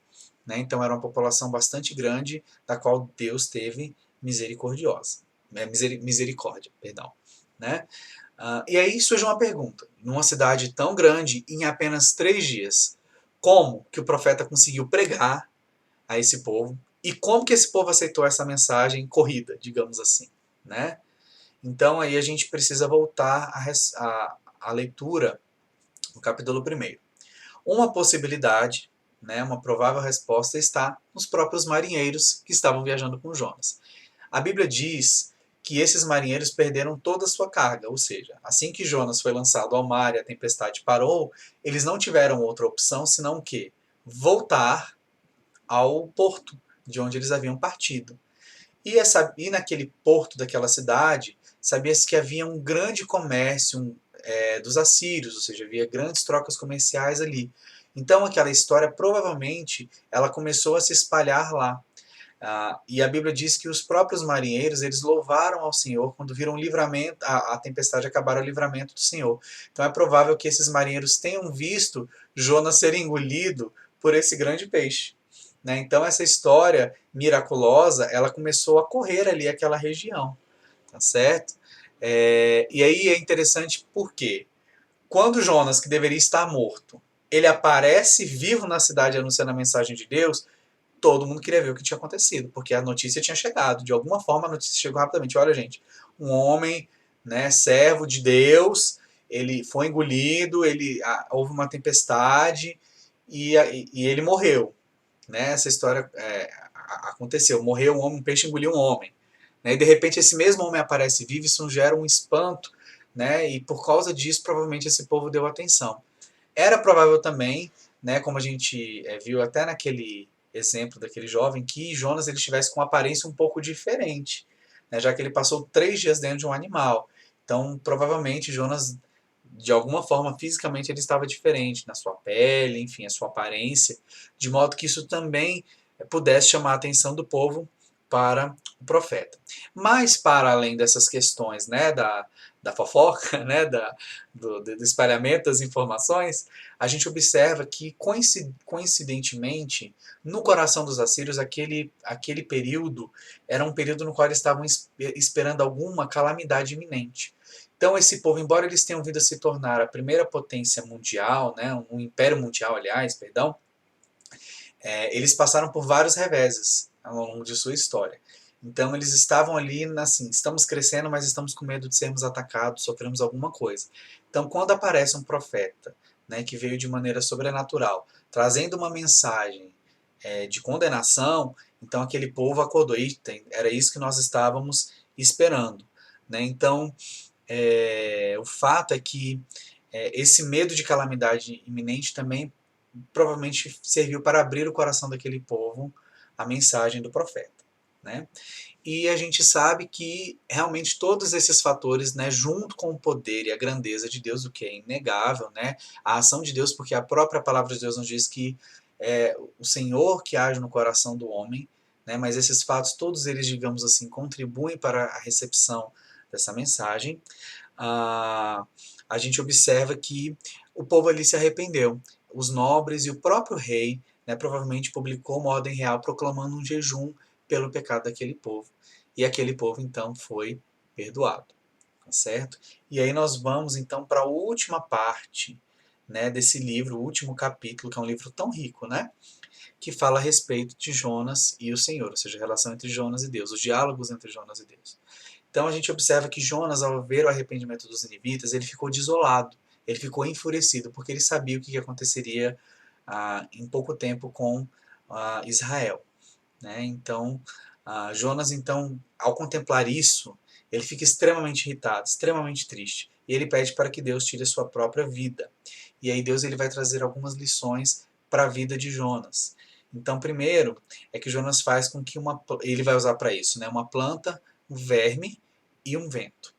né? Então era uma população bastante grande, da qual Deus teve misericórdia, perdão, né? E aí surge uma pergunta: numa cidade tão grande, em apenas 3 dias, como que o profeta conseguiu pregar a esse povo e como que esse povo aceitou essa mensagem corrida, digamos assim, né? Então aí a gente precisa voltar à leitura no capítulo 1. Uma possibilidade, né, uma provável resposta está nos próprios marinheiros que estavam viajando com Jonas. A Bíblia diz que esses marinheiros perderam toda a sua carga, ou seja, assim que Jonas foi lançado ao mar e a tempestade parou, eles não tiveram outra opção senão o quê? Voltar ao porto de onde eles haviam partido. E naquele porto daquela cidade, sabia-se que havia um grande comércio dos assírios, ou seja, havia grandes trocas comerciais ali. Então aquela história provavelmente ela começou a se espalhar lá. E a Bíblia diz que os próprios marinheiros eles louvaram ao Senhor quando viram o livramento, a tempestade acabar, o livramento do Senhor. Então é provável que esses marinheiros tenham visto Jonas ser engolido por esse grande peixe, né? Então essa história miraculosa ela começou a correr ali aquela região, tá certo? E aí é interessante porque quando Jonas, que deveria estar morto, ele aparece vivo na cidade anunciando a mensagem de Deus, todo mundo queria ver o que tinha acontecido, porque a notícia tinha chegado. De alguma forma a notícia chegou rapidamente. Olha, gente, um homem, né, servo de Deus, ele foi engolido, houve uma tempestade e ele morreu. Né? Essa história aconteceu. Morreu um homem, um peixe engoliu um homem. Né? E de repente esse mesmo homem aparece vivo, isso gera um espanto, né? E por causa disso provavelmente esse povo deu atenção. Era provável também, né, como a gente viu até naquele exemplo daquele jovem, que Jonas ele estivesse com uma aparência um pouco diferente, né, já que ele passou 3 dias dentro de um animal. Então, provavelmente, Jonas, de alguma forma, fisicamente, ele estava diferente na sua pele, enfim, a sua aparência, de modo que isso também pudesse chamar a atenção do povo para o profeta. Mas, para além dessas questões, né, da fofoca, né, do espalhamento das informações, a gente observa que, coincidentemente, no coração dos assírios, aquele período era um período no qual eles estavam esperando alguma calamidade iminente. Então, esse povo, embora eles tenham vindo a se tornar a primeira potência mundial, né, um império mundial, aliás, perdão, eles passaram por vários reveses ao longo de sua história. Então eles estavam ali, assim, estamos crescendo, mas estamos com medo de sermos atacados, sofremos alguma coisa. Então quando aparece um profeta, né, que veio de maneira sobrenatural, trazendo uma mensagem de condenação, então aquele povo acordou, e era isso que nós estávamos esperando. Né? Então o fato é que esse medo de calamidade iminente também provavelmente serviu para abrir o coração daquele povo a mensagem do profeta. Né? E a gente sabe que realmente todos esses fatores, né, junto com o poder e a grandeza de Deus, o que é inegável, né, a ação de Deus, porque a própria palavra de Deus nos diz que é o Senhor que age no coração do homem, né, mas esses fatos, todos eles, digamos assim, contribuem para a recepção dessa mensagem. A gente observa que o povo ali se arrependeu. Os nobres e o próprio rei, né, provavelmente publicou uma ordem real proclamando um jejum pelo pecado daquele povo. E aquele povo então foi perdoado, tá certo? E aí nós vamos então para a última parte, né, desse livro, o último capítulo, que é um livro tão rico, né, que fala a respeito de Jonas e o Senhor, ou seja, a relação entre Jonas e Deus, os diálogos entre Jonas e Deus. Então a gente observa que Jonas, ao ver o arrependimento dos ninivitas, ele ficou desolado, ele ficou enfurecido, porque ele sabia o que aconteceria em pouco tempo com Israel. Né? Então Jonas, então, ao contemplar isso, ele fica extremamente irritado, extremamente triste. E ele pede para que Deus tire a sua própria vida. E aí Deus ele vai trazer algumas lições para a vida de Jonas. Então, primeiro, é que Jonas faz com que ele vai usar para isso, né, uma planta, um verme e um vento.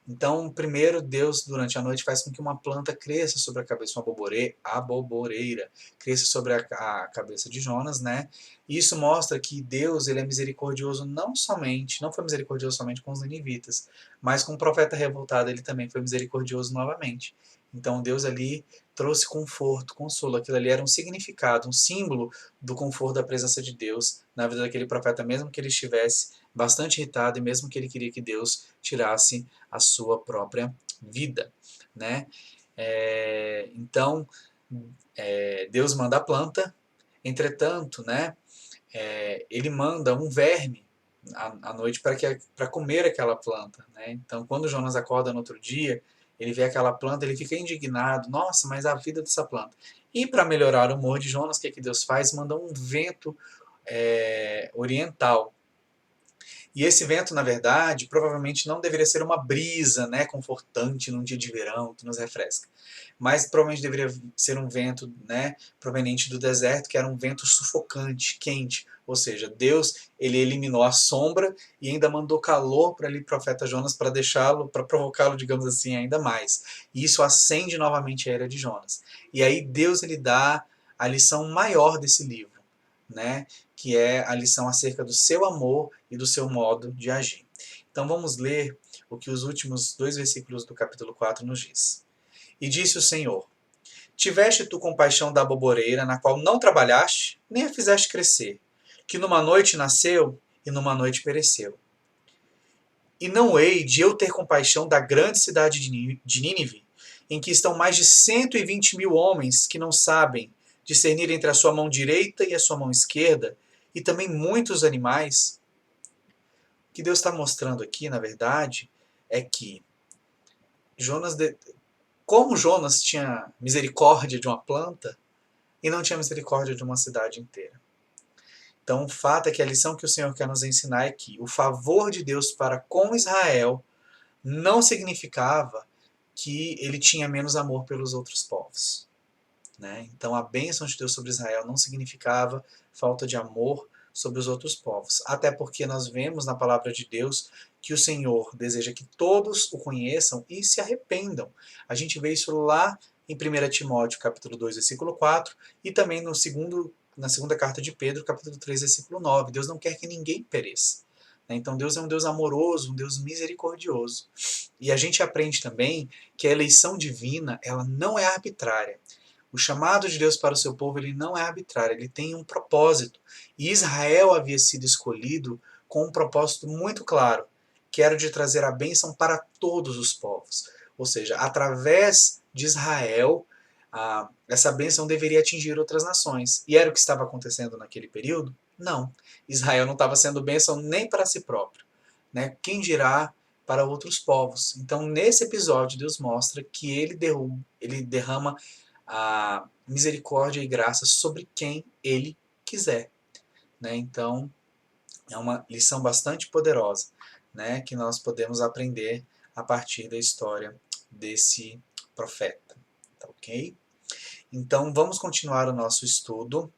Então, primeiro, Deus, durante a noite, faz com que uma planta cresça sobre a cabeça, uma aboboreira, cresça sobre a cabeça de Jonas, né? E isso mostra que Deus, ele é misericordioso não foi misericordioso somente com os ninivitas, mas com o profeta revoltado, ele também foi misericordioso novamente. Então, Deus ali trouxe conforto, consolo, aquilo ali era um significado, um símbolo do conforto da presença de Deus na vida daquele profeta, mesmo que ele estivesse bastante irritado e mesmo que ele queria que Deus tirasse a sua própria vida, né? Então, Deus manda a planta, entretanto, né, ele manda um verme à noite para comer aquela planta, né? Então, quando Jonas acorda no outro dia, ele vê aquela planta, ele fica indignado, nossa, mas a vida dessa planta. E para melhorar o humor de Jonas, o que Deus faz? Manda um vento oriental. E esse vento, na verdade, provavelmente não deveria ser uma brisa, né, confortante num dia de verão que nos refresca, mas provavelmente deveria ser um vento, né, proveniente do deserto, que era um vento sufocante, quente. Ou seja, Deus ele eliminou a sombra e ainda mandou calor para o profeta Jonas para deixá-lo, para provocá-lo, digamos assim, ainda mais. E isso acende novamente a ira de Jonas. E aí Deus ele dá a lição maior desse livro, né, que é a lição acerca do seu amor e do seu modo de agir. Então vamos ler o que os últimos 2 versículos do capítulo 4 nos diz. E disse o Senhor: Tiveste tu compaixão da aboboreira, na qual não trabalhaste, nem a fizeste crescer, que numa noite nasceu e numa noite pereceu. E não hei de eu ter compaixão da grande cidade de Nínive, em que estão mais de 120 mil homens que não sabem discernir entre a sua mão direita e a sua mão esquerda, e também muitos animais. O que Deus está mostrando aqui, na verdade, é que Jonas, como Jonas tinha misericórdia de uma planta e não tinha misericórdia de uma cidade inteira. Então, o fato é que a lição que o Senhor quer nos ensinar é que o favor de Deus para com Israel não significava que ele tinha menos amor pelos outros povos, né? Então, a bênção de Deus sobre Israel não significava falta de amor sobre os outros povos. Até porque nós vemos na palavra de Deus que o Senhor deseja que todos o conheçam e se arrependam. A gente vê isso lá em 1 Timóteo, capítulo 2, versículo 4, e também na segunda carta de Pedro, capítulo 3, versículo 9. Deus não quer que ninguém pereça. Então Deus é um Deus amoroso, um Deus misericordioso. E a gente aprende também que a eleição divina ela não é arbitrária. O chamado de Deus para o seu povo ele não é arbitrário, ele tem um propósito. E Israel havia sido escolhido com um propósito muito claro, que era o de trazer a bênção para todos os povos. Ou seja, através de Israel, essa bênção deveria atingir outras nações. E era o que estava acontecendo naquele período? Não. Israel não estava sendo bênção nem para si próprio, né? Quem dirá para outros povos? Então, nesse episódio, Deus mostra que ele derrama a misericórdia e graça sobre quem ele quiser, né? Então, é uma lição bastante poderosa, né, que nós podemos aprender a partir da história desse profeta, tá ok? Então, vamos continuar o nosso estudo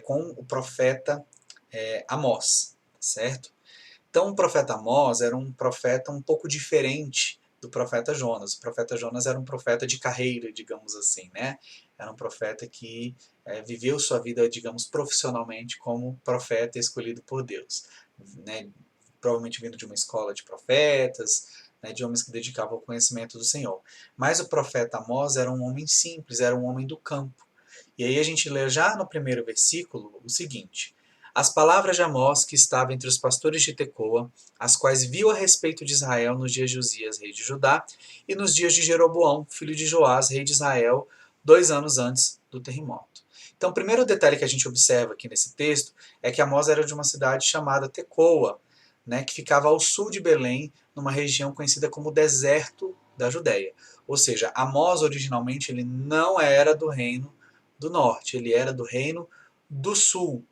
com o profeta Amós, certo? Então, o profeta Amós era um profeta um pouco diferente do profeta Jonas. O profeta Jonas era um profeta de carreira, digamos assim, né? Era um profeta que viveu sua vida, digamos, profissionalmente como profeta escolhido por Deus, né? Provavelmente vindo de uma escola de profetas, né, de homens que dedicavam ao conhecimento do Senhor. Mas o profeta Amós era um homem simples, era um homem do campo. E aí a gente lê já no primeiro versículo o seguinte: As palavras de Amós, que estava entre os pastores de Tecoa, as quais viu a respeito de Israel nos dias de Uzias, rei de Judá, e nos dias de Jeroboão, filho de Joás, rei de Israel, 2 anos antes do terremoto. Então, o primeiro detalhe que a gente observa aqui nesse texto é que Amós era de uma cidade chamada Tecoa, né, que ficava ao sul de Belém, numa região conhecida como deserto da Judéia. Ou seja, Amós originalmente ele não era do reino do norte, ele era do reino do sul.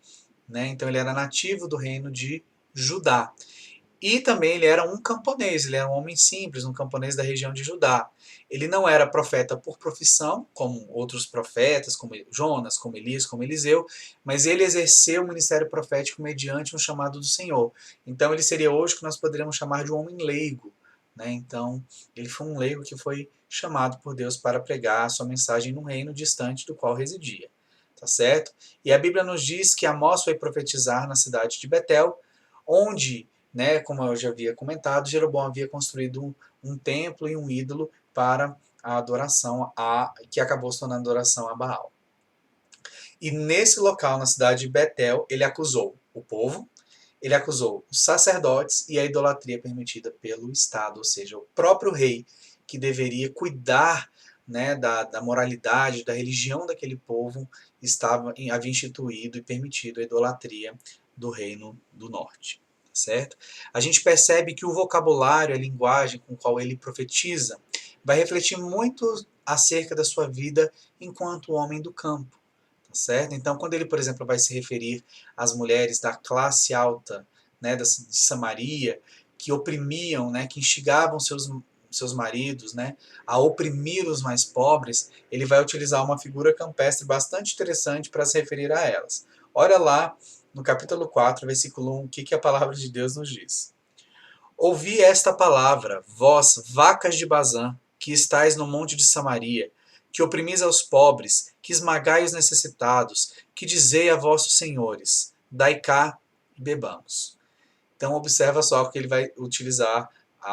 né? Então ele era nativo do reino de Judá. E também ele era um camponês, ele era um homem simples, um camponês da região de Judá. Ele não era profeta por profissão, como outros profetas, como Jonas, como Elias, como Eliseu, mas ele exerceu o ministério profético mediante um chamado do Senhor. Então ele seria hoje o que nós poderíamos chamar de um homem leigo, né? Então ele foi um leigo que foi chamado por Deus para pregar a sua mensagem num reino distante do qual residia. Tá certo? E a Bíblia nos diz que Amós foi profetizar na cidade de Betel, onde, né, como eu já havia comentado, Jeroboão havia construído um templo e um ídolo para a adoração que acabou se tornando adoração a Baal. E nesse local, na cidade de Betel, ele acusou o povo, ele acusou os sacerdotes e a idolatria permitida pelo Estado, ou seja, o próprio rei que deveria cuidar, né, da moralidade, da religião daquele povo, havia instituído e permitido a idolatria do reino do norte. Certo? A gente percebe que o vocabulário, a linguagem com qual ele profetiza, vai refletir muito acerca da sua vida enquanto homem do campo. Tá certo? Então, quando ele, por exemplo, vai se referir às mulheres da classe alta, né, de Samaria, que oprimiam, né, que instigavam seus maridos, né, a oprimir os mais pobres, ele vai utilizar uma figura campestre bastante interessante para se referir a elas. Olha lá no capítulo 4, versículo 1, o que a palavra de Deus nos diz. Ouvi esta palavra, vós, vacas de Bazã, que estáis no monte de Samaria, que oprimis aos pobres, que esmagai os necessitados, que dizei a vossos senhores, dai cá e bebamos. Então observa só que ele vai utilizar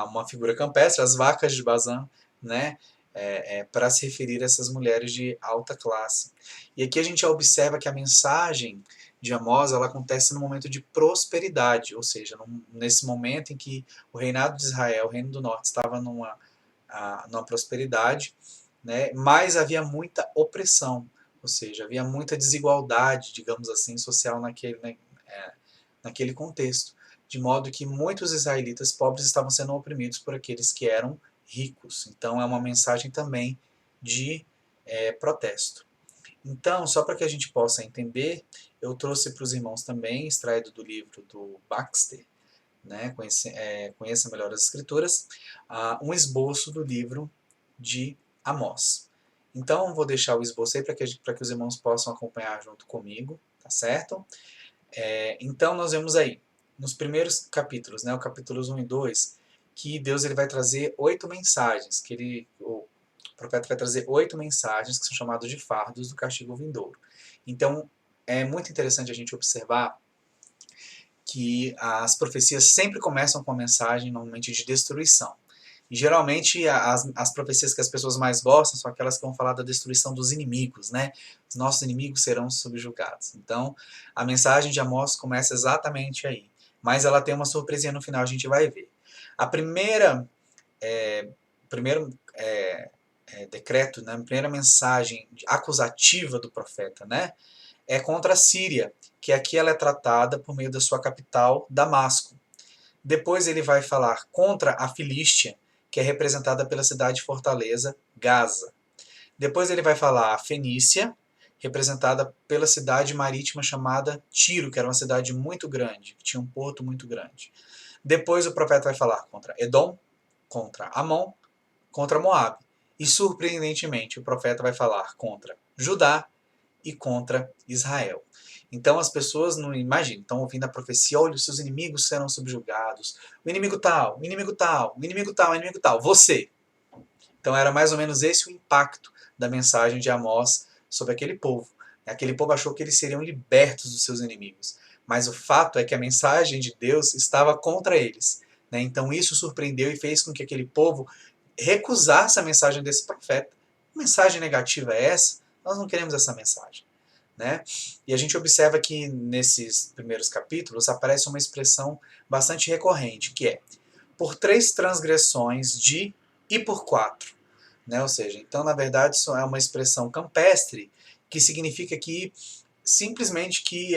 uma figura campestre, as vacas de Bazã, né, para se referir a essas mulheres de alta classe. E aqui a gente observa que a mensagem de Amós ela acontece no momento de prosperidade, ou seja, nesse momento em que o reinado de Israel, o reino do norte, estava numa prosperidade, né, mas havia muita opressão, ou seja, havia muita desigualdade, digamos assim, social naquele contexto, de modo que muitos israelitas pobres estavam sendo oprimidos por aqueles que eram ricos. Então é uma mensagem também de protesto. Então, só para que a gente possa entender, eu trouxe para os irmãos também, extraído do livro do Baxter, né, Conheça Melhor as Escrituras, um esboço do livro de Amós. Então, vou deixar o esboço aí para que os irmãos possam acompanhar junto comigo, tá certo? Então, nós vemos aí, nos primeiros capítulos, né, o capítulos 1 e 2, que Deus ele vai trazer 8 mensagens, o profeta vai trazer 8 mensagens que são chamadas de fardos do castigo vindouro. Então, é muito interessante a gente observar que as profecias sempre começam com a mensagem, normalmente, de destruição. E geralmente as profecias que as pessoas mais gostam são aquelas que vão falar da destruição dos inimigos, né? Os nossos inimigos serão subjugados. Então, a mensagem de Amós começa exatamente aí. Mas ela tem uma surpresinha no final, a gente vai ver. A primeiro decreto, né, a primeira mensagem acusativa do profeta, né, é contra a Síria, que aqui ela é tratada por meio da sua capital, Damasco. Depois ele vai falar contra a Filístia, que é representada pela cidade fortaleza Gaza. Depois ele vai falar a Fenícia, representada pela cidade marítima chamada Tiro, que era uma cidade muito grande, que tinha um porto muito grande. Depois o profeta vai falar contra Edom, contra Amon, contra Moabe. E surpreendentemente o profeta vai falar contra Judá e contra Israel. Então as pessoas não imaginam, estão ouvindo a profecia, olha, os seus inimigos serão subjugados. O inimigo tal, o inimigo tal, o inimigo tal, o inimigo tal, você. Então era mais ou menos esse o impacto da mensagem de Amós sobre aquele povo. Aquele povo achou que eles seriam libertos dos seus inimigos. Mas o fato é que a mensagem de Deus estava contra eles. Então isso surpreendeu e fez com que aquele povo recusasse a mensagem desse profeta. Que mensagem negativa é essa? Nós não queremos essa mensagem. Né? E a gente observa que nesses primeiros capítulos aparece uma expressão bastante recorrente, que é por 3 transgressões de e por 4. Né? Ou seja, então na verdade isso é uma expressão campestre que significa que simplesmente que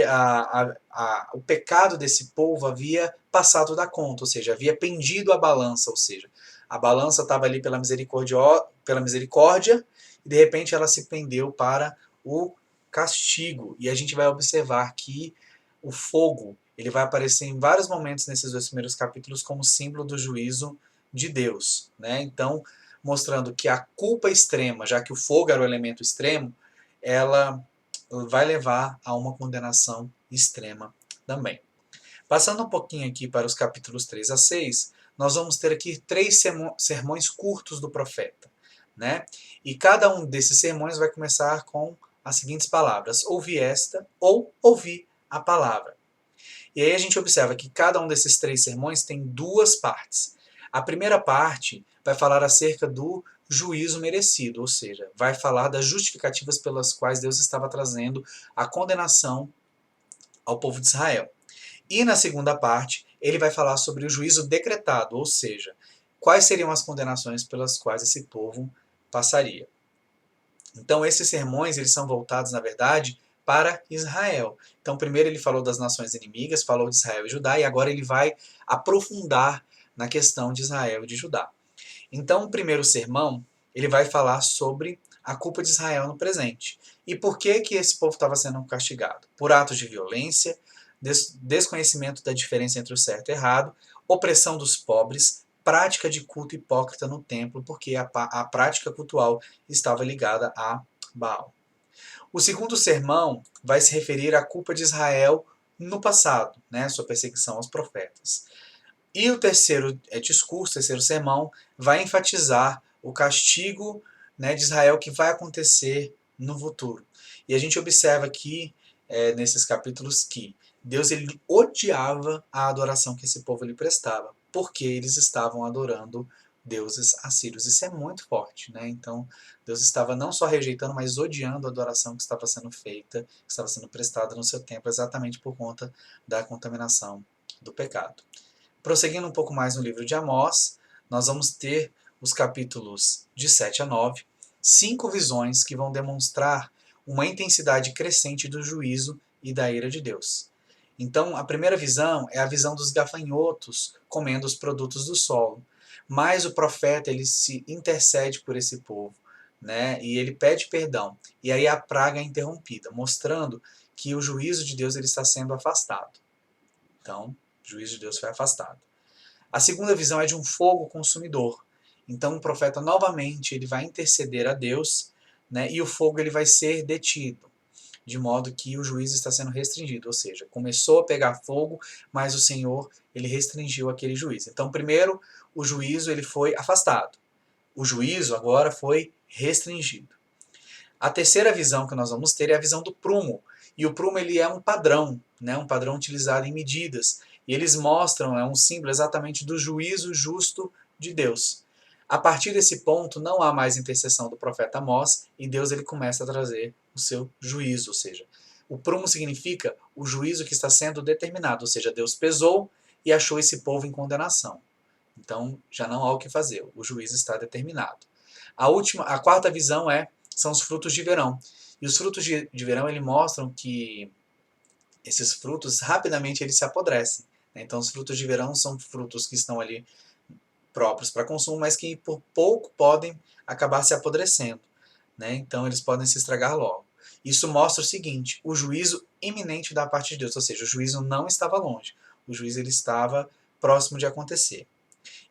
o pecado desse povo havia passado da conta, ou seja, havia pendido a balança, ou seja, a balança estava ali pela misericórdia e de repente ela se pendeu para o castigo. E a gente vai observar que o fogo, ele vai aparecer em vários momentos nesses 2 primeiros capítulos como símbolo do juízo de Deus, né? Então, mostrando que a culpa extrema, já que o fogo era o elemento extremo, ela vai levar a uma condenação extrema também. Passando um pouquinho aqui para os capítulos 3 a 6, nós vamos ter aqui 3 sermões curtos do profeta, né? E cada um desses sermões vai começar com as seguintes palavras: ouvi esta ou ouvi a palavra. E aí a gente observa que cada um desses 3 sermões tem 2 partes. A primeira parte vai falar acerca do juízo merecido, ou seja, vai falar das justificativas pelas quais Deus estava trazendo a condenação ao povo de Israel. E na segunda parte, ele vai falar sobre o juízo decretado, ou seja, quais seriam as condenações pelas quais esse povo passaria. Então, esses sermões, eles são voltados, na verdade, para Israel. Então, primeiro ele falou das nações inimigas, falou de Israel e Judá, e agora ele vai aprofundar na questão de Israel e de Judá. Então, o primeiro sermão, ele vai falar sobre a culpa de Israel no presente. E por que que esse povo estava sendo castigado? Por atos de violência, desconhecimento da diferença entre o certo e o errado, opressão dos pobres, prática de culto hipócrita no templo, porque a prática cultual estava ligada a Baal. O segundo sermão vai se referir à culpa de Israel no passado, né, sua perseguição aos profetas. E o terceiro discurso, o terceiro sermão, vai enfatizar o castigo, né, de Israel que vai acontecer no futuro. E a gente observa aqui, nesses capítulos, que Deus ele odiava a adoração que esse povo lhe prestava, porque eles estavam adorando deuses assírios. Isso é muito forte, né? Então, Deus estava não só rejeitando, mas odiando a adoração que estava sendo feita, que estava sendo prestada no seu templo, exatamente por conta da contaminação do pecado. Prosseguindo um pouco mais no livro de Amós, nós vamos ter os capítulos de 7 a 9, 5 visões que vão demonstrar uma intensidade crescente do juízo e da ira de Deus. Então, a primeira visão é a visão dos gafanhotos comendo os produtos do solo. Mas o profeta ele se intercede por esse povo, né? E ele pede perdão. E aí a praga é interrompida, mostrando que o juízo de Deus ele está sendo afastado. Então, o juízo de Deus foi afastado. A segunda visão é de um fogo consumidor. Então o profeta novamente ele vai interceder a Deus, né, e o fogo ele vai ser detido, de modo que o juízo está sendo restringido, ou seja, começou a pegar fogo, mas o Senhor ele restringiu aquele juízo. Então primeiro o juízo ele foi afastado, o juízo agora foi restringido. A terceira visão que nós vamos ter é a visão do prumo. E o prumo ele é um padrão, né, um padrão utilizado em medidas. E eles mostram, é um símbolo exatamente do juízo justo de Deus. A partir desse ponto não há mais intercessão do profeta Amós e Deus ele começa a trazer o seu juízo, ou seja, o prumo significa o juízo que está sendo determinado, ou seja, Deus pesou e achou esse povo em condenação. Então já não há o que fazer, o juízo está determinado. A quarta visão são os frutos de verão. E os frutos de verão ele mostram que esses frutos rapidamente eles se apodrecem. Né? Então os frutos de verão são frutos que estão ali próprios para consumo, mas que por pouco podem acabar se apodrecendo. Né? Então eles podem se estragar logo. Isso mostra o seguinte, o juízo iminente da parte de Deus, ou seja, o juízo não estava longe, o juízo ele estava próximo de acontecer.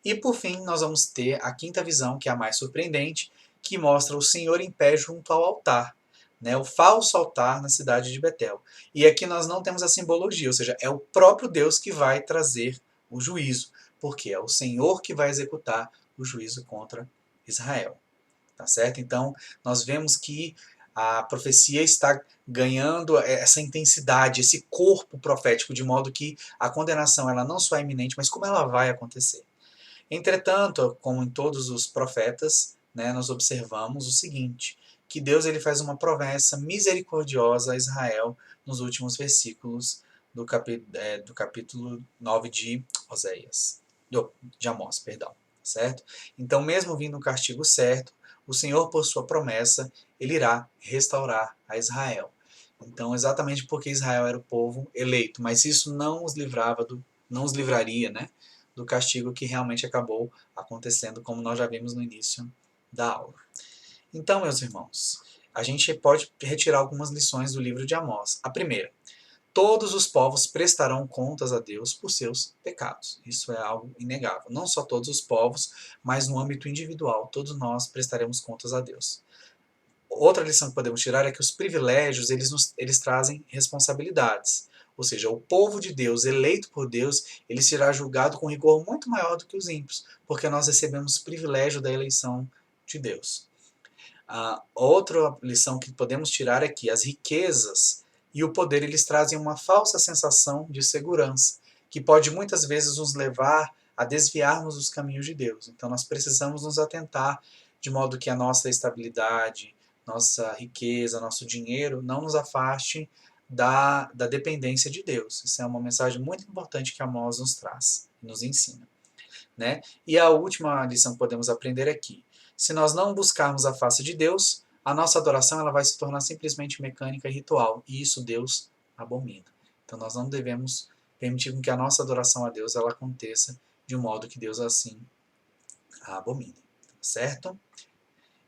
E por fim, nós vamos ter a quinta visão, que é a mais surpreendente, que mostra o Senhor em pé junto ao altar, né, o falso altar na cidade de Betel. E aqui nós não temos a simbologia, ou seja, é o próprio Deus que vai trazer o juízo, porque é o Senhor que vai executar o juízo contra Israel. Tá certo? Então, nós vemos que a profecia está ganhando essa intensidade, esse corpo profético, de modo que a condenação ela não só é iminente, mas como ela vai acontecer. Entretanto, como em todos os profetas, né, nós observamos o seguinte, que Deus ele faz uma promessa misericordiosa a Israel nos últimos versículos do capítulo 9 de Oséias, de Amós, perdão, certo? Então, mesmo vindo um castigo certo, o Senhor, por sua promessa, ele irá restaurar a Israel. Então, exatamente porque Israel era o povo eleito, mas isso não os livraria, né, do castigo que realmente acabou acontecendo, como nós já vimos no início da aula. Então, meus irmãos, a gente pode retirar algumas lições do livro de Amós. A primeira, todos os povos prestarão contas a Deus por seus pecados. Isso é algo inegável. Não só todos os povos, mas no âmbito individual, todos nós prestaremos contas a Deus. Outra lição que podemos tirar é que os privilégios, eles trazem responsabilidades. Ou seja, o povo de Deus, eleito por Deus, ele será julgado com rigor muito maior do que os ímpios, porque nós recebemos o privilégio da eleição de Deus. Outra lição que podemos tirar é que as riquezas e o poder, eles trazem uma falsa sensação de segurança, que pode muitas vezes nos levar a desviarmos dos caminhos de Deus. Então nós precisamos nos atentar de modo que a nossa estabilidade, nossa riqueza, nosso dinheiro não nos afaste da dependência de Deus. Isso é uma mensagem muito importante que Amós nos traz, nos ensina. Né? E a última lição que podemos aprender é que, se nós não buscarmos a face de Deus, a nossa adoração ela vai se tornar simplesmente mecânica e ritual, e isso Deus abomina. Então nós não devemos permitir que a nossa adoração a Deus ela aconteça de um modo que Deus assim a abomine. Certo?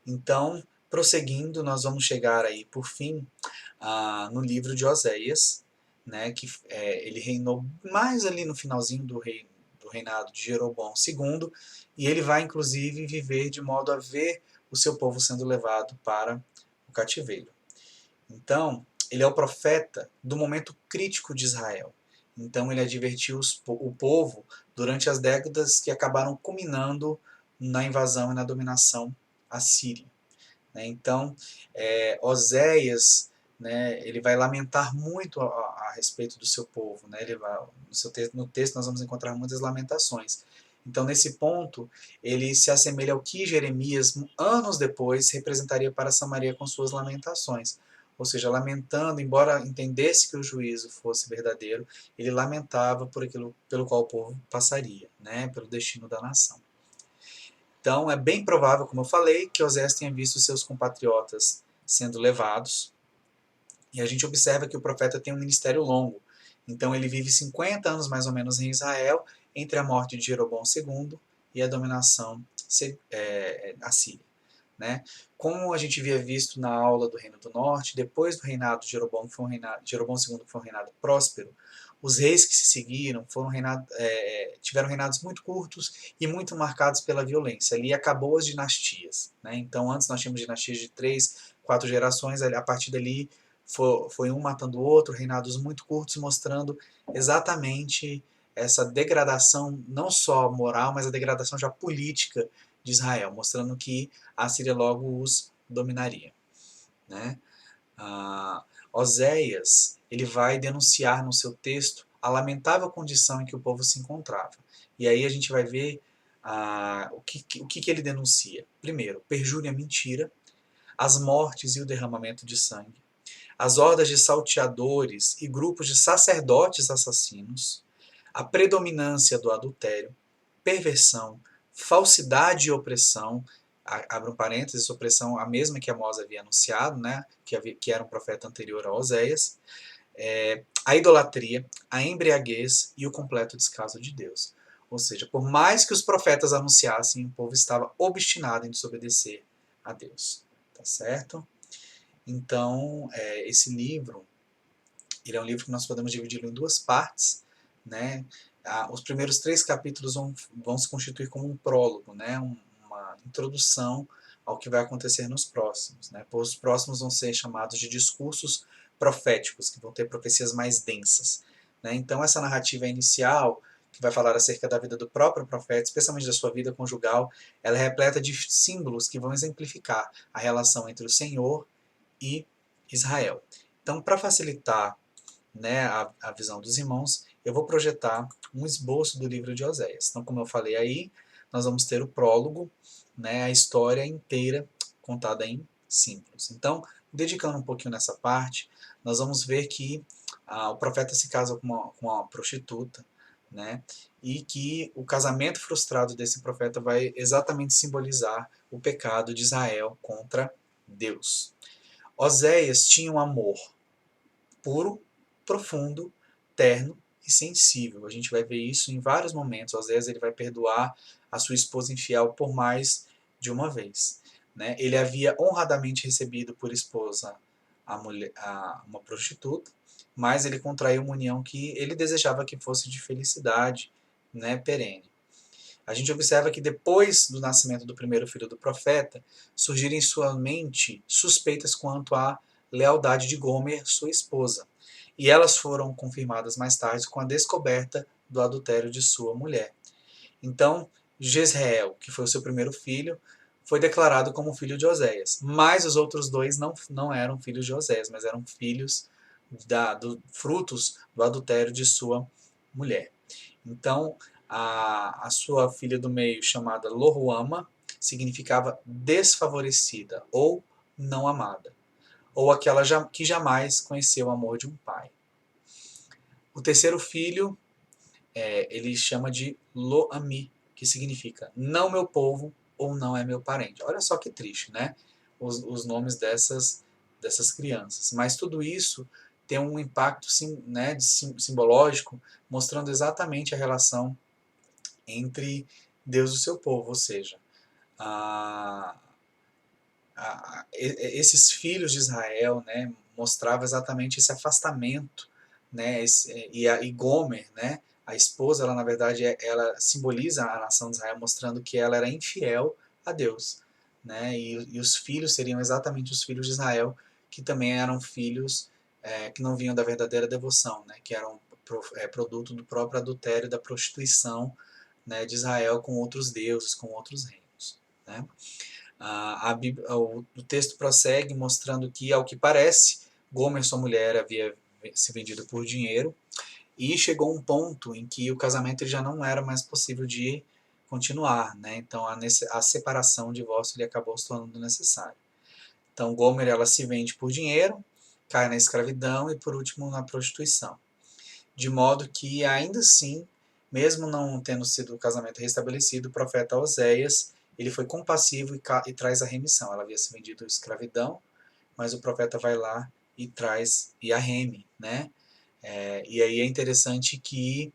Então, prosseguindo, nós vamos chegar aí, por fim, no livro de Oséias, né, que ele reinou mais ali no finalzinho do reinado de Jeroboão II, e ele vai, inclusive, viver de modo a ver o seu povo sendo levado para o cativeiro. Então, ele é o profeta do momento crítico de Israel. Então, ele advertiu o povo durante as décadas que acabaram culminando na invasão e na dominação assíria. Então, Oséias, né, ele vai lamentar muito a respeito do seu povo. Né? No texto nós vamos encontrar muitas lamentações. Então, nesse ponto, ele se assemelha ao que Jeremias, anos depois, representaria para Samaria com suas lamentações. Ou seja, lamentando, embora entendesse que o juízo fosse verdadeiro, ele lamentava por aquilo pelo qual o povo passaria, né, pelo destino da nação. Então, é bem provável, como eu falei, que Oséias tenha visto seus compatriotas sendo levados. E a gente observa que o profeta tem um ministério longo. Então, ele vive 50 anos mais ou menos em Israel, entre a morte de Jeroboão II e a dominação assíria. Né? Como a gente havia visto na aula do Reino do Norte, depois do reinado de Jeroboão II, que foi um reinado próspero, os reis que se seguiram tiveram reinados muito curtos e muito marcados pela violência. Ali acabou as dinastias. Né? Então, antes nós tínhamos dinastias de 3, 4 gerações, a partir dali foi um matando o outro, reinados muito curtos, mostrando exatamente essa degradação, não só moral, mas a degradação já política de Israel, mostrando que a Síria logo os dominaria. Né? Oséias ele vai denunciar no seu texto a lamentável condição em que o povo se encontrava. E aí a gente vai ver o que ele denuncia. Primeiro, perjúria, mentira, as mortes e o derramamento de sangue, as hordas de salteadores e grupos de sacerdotes assassinos, a predominância do adultério, perversão, falsidade e opressão, abre um parênteses, opressão a mesma que Amós havia anunciado, né, que era um profeta anterior a Oséias, a idolatria, a embriaguez e o completo descaso de Deus. Ou seja, por mais que os profetas anunciassem, o povo estava obstinado em desobedecer a Deus. Tá certo? Então, esse livro, ele é um livro que nós podemos dividir em duas partes, né? Os primeiros 3 capítulos vão se constituir como um prólogo, né? Uma introdução ao que vai acontecer nos próximos. Né? Os próximos vão ser chamados de discursos proféticos, que vão ter profecias mais densas. Né? Então, essa narrativa inicial, que vai falar acerca da vida do próprio profeta, especialmente da sua vida conjugal, ela é repleta de símbolos que vão exemplificar a relação entre o Senhor e Israel. Então, para facilitar, né, a visão dos irmãos, eu vou projetar um esboço do livro de Oséias. Então, como eu falei aí, nós vamos ter o prólogo, né, a história inteira contada em símbolos. Então, dedicando um pouquinho nessa parte, nós vamos ver que o profeta se casa com uma prostituta, né, e que o casamento frustrado desse profeta vai exatamente simbolizar o pecado de Israel contra Deus. Oséias tinha um amor puro, profundo, terno e sensível. A gente vai ver isso em vários momentos. Oséias ele vai perdoar a sua esposa infiel por mais de uma vez. Né? Ele havia honradamente recebido por esposa uma prostituta, mas ele contraiu uma união que ele desejava que fosse de felicidade, né, perene. A gente observa que depois do nascimento do primeiro filho do profeta, surgiram em sua mente suspeitas quanto à lealdade de Gomer, sua esposa. E elas foram confirmadas mais tarde com a descoberta do adultério de sua mulher. Então, Jezreel, que foi o seu primeiro filho, foi declarado como filho de Oséias. Mas os outros dois não eram filhos de Oséias, mas eram filhos frutos do adultério de sua mulher. Então, a sua filha do meio, chamada Loruama, significava desfavorecida ou não amada, ou aquela que jamais conheceu o amor de um pai. O terceiro filho, ele chama de Lo-Ami, que significa não meu povo ou não é meu parente. Olha só que triste, né? Os nomes dessas crianças. Mas tudo isso tem um impacto, né, simbológico, mostrando exatamente a relação entre Deus e o seu povo, ou seja, esses filhos de Israel, né, mostrava exatamente esse afastamento, né, e Gomer, né, a esposa, ela na verdade ela simboliza a nação de Israel, mostrando que ela era infiel a Deus, né, e os filhos seriam exatamente os filhos de Israel, que também eram filhos que não vinham da verdadeira devoção, né, que eram produto do próprio adultério, da prostituição, né, de Israel com outros deuses, com outros reinos, né. O texto prossegue mostrando que, ao que parece, Gomer, sua mulher, havia se vendido por dinheiro e chegou um ponto em que o casamento já não era mais possível de continuar, né? Então a separação, o divórcio, ele acabou se tornando necessário. Então Gomer, ela se vende por dinheiro, cai na escravidão e por último na prostituição. De modo que ainda assim, mesmo não tendo sido o casamento restabelecido, o profeta Oséias, ele foi compassivo e traz a remissão. Ela havia se vendido à escravidão, mas o profeta vai lá e traz e a reme, né? E aí é interessante que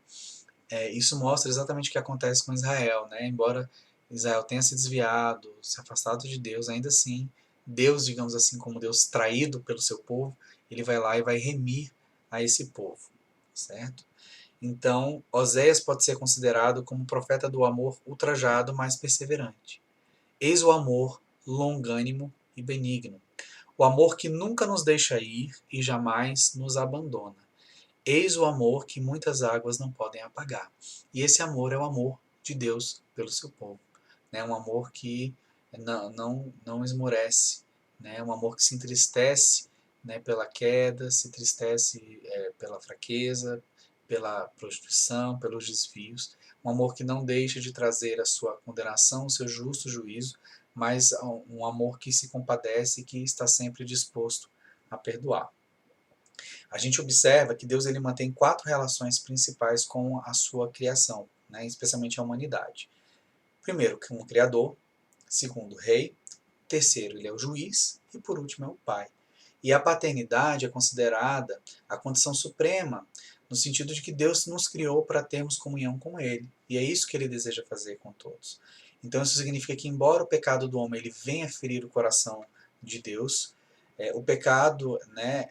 isso mostra exatamente o que acontece com Israel, né? Embora Israel tenha se desviado, se afastado de Deus, ainda assim, Deus, digamos assim, como Deus traído pelo seu povo, ele vai lá e vai remir a esse povo, certo? Então, Oséias pode ser considerado como profeta do amor ultrajado, mas perseverante. Eis o amor longânimo e benigno, o amor que nunca nos deixa ir e jamais nos abandona. Eis o amor que muitas águas não podem apagar. E esse amor é o amor de Deus pelo seu povo. Né? Um amor que não esmorece, né? Um amor que se entristece, né, pela queda, se entristece pela fraqueza, pela prostituição, pelos desvios. Um amor que não deixa de trazer a sua condenação, o seu justo juízo, mas um amor que se compadece e que está sempre disposto a perdoar. A gente observa que Deus ele mantém 4 relações principais com a sua criação, né, especialmente a humanidade. Primeiro, como Criador. Segundo, Rei. Terceiro, ele é o juiz. E por último, é o Pai. E a paternidade é considerada a condição suprema, no sentido de que Deus nos criou para termos comunhão com Ele. E é isso que Ele deseja fazer com todos. Então isso significa que, embora o pecado do homem ele venha ferir o coração de Deus, o pecado, né,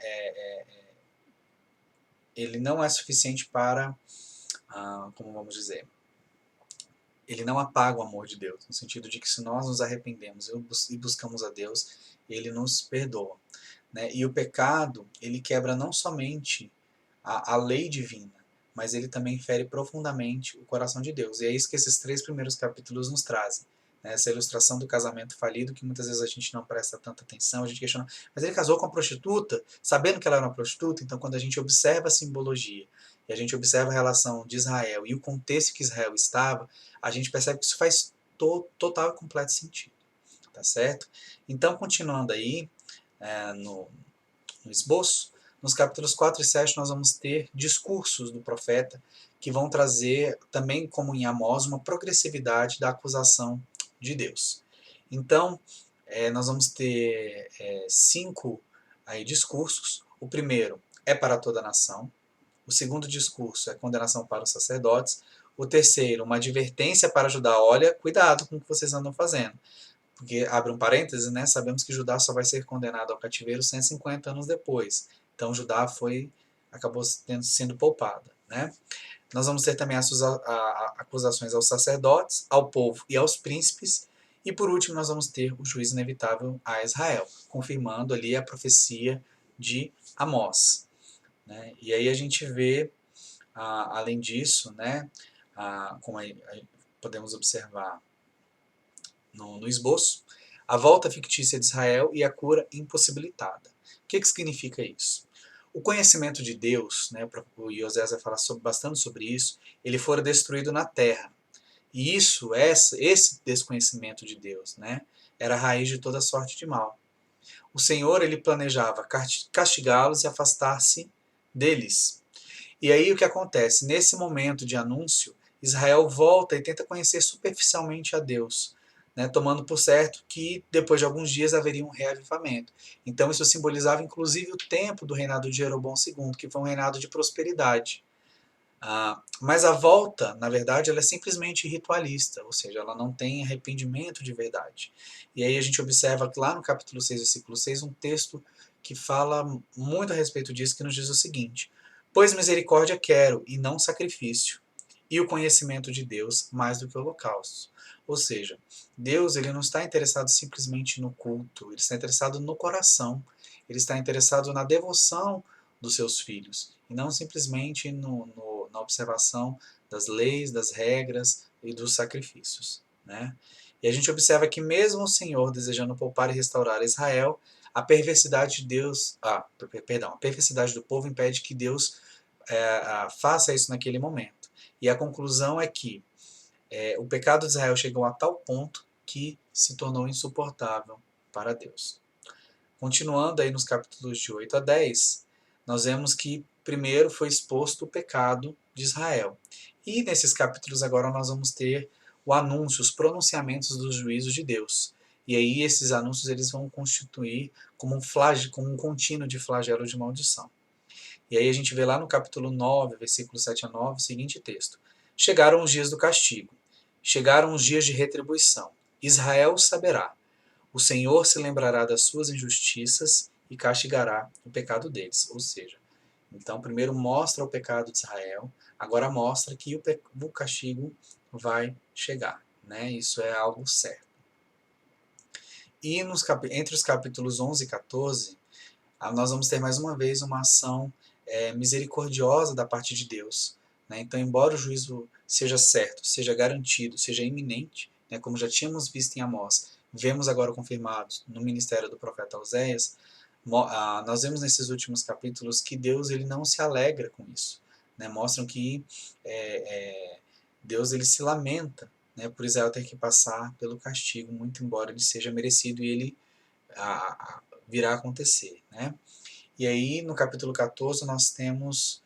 ele não é suficiente para, como vamos dizer, ele não apaga o amor de Deus, no sentido de que se nós nos arrependemos e buscamos a Deus, ele nos perdoa. Né? E o pecado, ele quebra não somente a lei divina, mas ele também fere profundamente o coração de Deus. E é isso que esses 3 primeiros capítulos nos trazem. Né? Essa ilustração do casamento falido, que muitas vezes a gente não presta tanta atenção, a gente questiona, mas ele casou com uma prostituta, sabendo que ela era uma prostituta, então quando a gente observa a simbologia, e a gente observa a relação de Israel e o contexto que Israel estava, a gente percebe que isso faz total e completo sentido. Tá certo? Então, continuando aí, no esboço, nos capítulos 4 e 7 nós vamos ter discursos do profeta que vão trazer, também como em Amós, uma progressividade da acusação de Deus. Então, nós vamos ter 5 aí, discursos. O primeiro é para toda a nação. O segundo discurso é condenação para os sacerdotes. O terceiro, uma advertência para Judá. Olha, cuidado com o que vocês andam fazendo. Porque, abre um parêntese, né, sabemos que Judá só vai ser condenado ao cativeiro 150 anos depois. Então Judá foi acabou sendo poupada, né? Nós vamos ter também acusações aos sacerdotes, ao povo e aos príncipes. E por último, nós vamos ter o juízo inevitável a Israel, confirmando ali a profecia de Amós, né? E aí a gente vê, além disso, né, como podemos observar no esboço, a volta fictícia de Israel e a cura impossibilitada. O que significa isso? O conhecimento de Deus, né, o Oséias vai falar bastante sobre isso, ele fora destruído na terra. E esse desconhecimento de Deus, né, era a raiz de toda sorte de mal. O Senhor, ele planejava castigá-los e afastar-se deles. E aí o que acontece? Nesse momento de anúncio, Israel volta e tenta conhecer superficialmente a Deus, né, tomando por certo que depois de alguns dias haveria um reavivamento. Então isso simbolizava inclusive o tempo do reinado de Jeroboão II, que foi um reinado de prosperidade. Mas a volta, na verdade, ela é simplesmente ritualista, ou seja, ela não tem arrependimento de verdade. E aí a gente observa que lá no capítulo 6, versículo 6, um texto que fala muito a respeito disso, que nos diz o seguinte: pois misericórdia quero, e não sacrifício, e o conhecimento de Deus mais do que holocaustos. Ou seja, Deus ele não está interessado simplesmente no culto, ele está interessado no coração, ele está interessado na devoção dos seus filhos, e não simplesmente na observação das leis, das regras e dos sacrifícios, né? E a gente observa que mesmo o Senhor desejando poupar e restaurar Israel, a perversidade de Deus, a perversidade do povo impede que Deus faça isso naquele momento. E a conclusão é que o pecado de Israel chegou a tal ponto que se tornou insuportável para Deus. Continuando aí nos capítulos de 8 a 10, nós vemos que primeiro foi exposto o pecado de Israel. E nesses capítulos agora nós vamos ter o anúncio, os pronunciamentos dos juízos de Deus. E aí esses anúncios eles vão constituir como um contínuo de flagelo de maldição. E aí a gente vê lá no capítulo 9, versículo 7 a 9, o seguinte texto: chegaram os dias do castigo, chegaram os dias de retribuição. Israel saberá. O Senhor se lembrará das suas injustiças e castigará o pecado deles. Ou seja, então primeiro mostra o pecado de Israel, agora mostra que o castigo vai chegar, né? Isso é algo certo. E entre os capítulos 11 e 14, nós vamos ter mais uma vez uma ação misericordiosa da parte de Deus, né? Então, embora o juízo seja certo, seja garantido, seja iminente, né, como já tínhamos visto em Amós, vemos agora confirmados no ministério do profeta Oséias, nós vemos nesses últimos capítulos que Deus ele não se alegra com isso, né? Mostram que Deus ele se lamenta, né, por Israel ter que passar pelo castigo, muito embora ele seja merecido e ele virá a acontecer, né? E aí, no capítulo 14, nós temos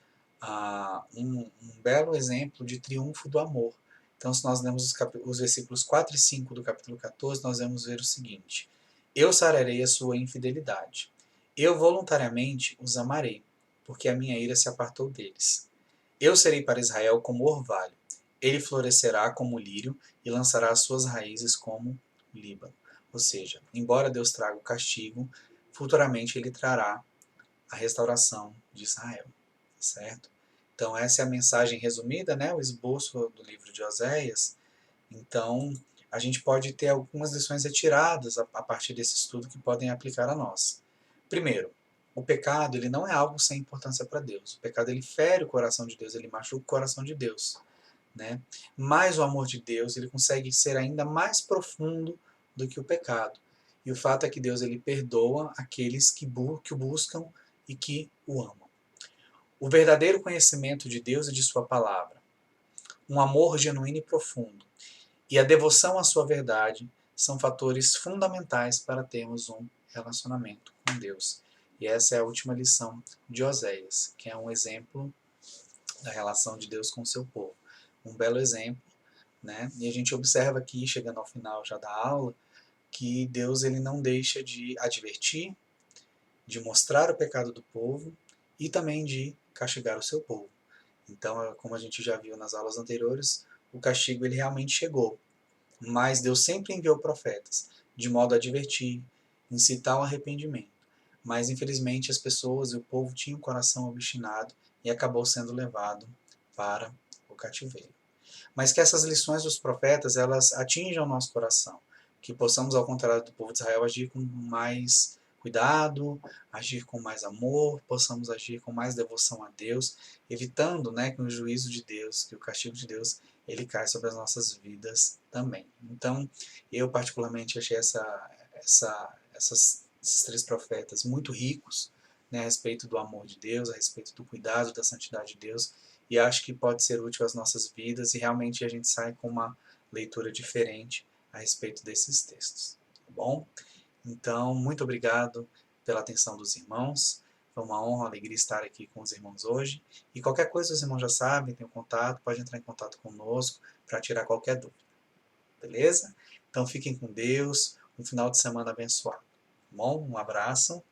um belo exemplo de triunfo do amor. Então, se nós lemos os versículos 4 e 5 do capítulo 14, nós vamos ver o seguinte: eu sararei a sua infidelidade. Eu voluntariamente os amarei, porque a minha ira se apartou deles. Eu serei para Israel como orvalho. Ele florescerá como o lírio e lançará as suas raízes como o Líbano. Ou seja, embora Deus traga o castigo, futuramente ele trará a restauração de Israel, certo? Então essa é a mensagem resumida, né, o esboço do livro de Oséias. Então a gente pode ter algumas lições retiradas a partir desse estudo que podem aplicar a nós. Primeiro, o pecado ele não é algo sem importância para Deus. O pecado ele fere o coração de Deus, ele machuca o coração de Deus, né? Mas o amor de Deus ele consegue ser ainda mais profundo do que o pecado. E o fato é que Deus ele perdoa aqueles que o buscam e que o amam. O verdadeiro conhecimento de Deus e de sua palavra, um amor genuíno e profundo, e a devoção à sua verdade são fatores fundamentais para termos um relacionamento com Deus. E essa é a última lição de Oséias, que é um exemplo da relação de Deus com o seu povo. Um belo exemplo, né? E a gente observa aqui, chegando ao final já da aula, que Deus ele não deixa de advertir, de mostrar o pecado do povo e também de castigar o seu povo. Então, como a gente já viu nas aulas anteriores, o castigo ele realmente chegou, mas Deus sempre enviou profetas, de modo a advertir, incitar ao arrependimento. mas infelizmente as pessoas e o povo tinham o coração obstinado e acabou sendo levado para o cativeiro. Mas que essas lições dos profetas, elas atinjam o nosso coração, que possamos, ao contrário do povo de Israel, agir com mais cuidado, agir com mais amor, possamos agir com mais devoção a Deus, evitando, né, que o juízo de Deus, que o castigo de Deus, ele cai sobre as nossas vidas também. Então, eu particularmente achei esses três profetas muito ricos, né, a respeito do amor de Deus, a respeito do cuidado, da santidade de Deus, e acho que pode ser útil às nossas vidas e realmente a gente sai com uma leitura diferente a respeito desses textos, tá bom? Então, muito obrigado pela atenção dos irmãos. Foi uma honra, uma alegria estar aqui com os irmãos hoje. E qualquer coisa os irmãos já sabem, tem o contato, pode entrar em contato conosco para tirar qualquer dúvida, beleza? Então fiquem com Deus, um final de semana abençoado, tá bom? Um abraço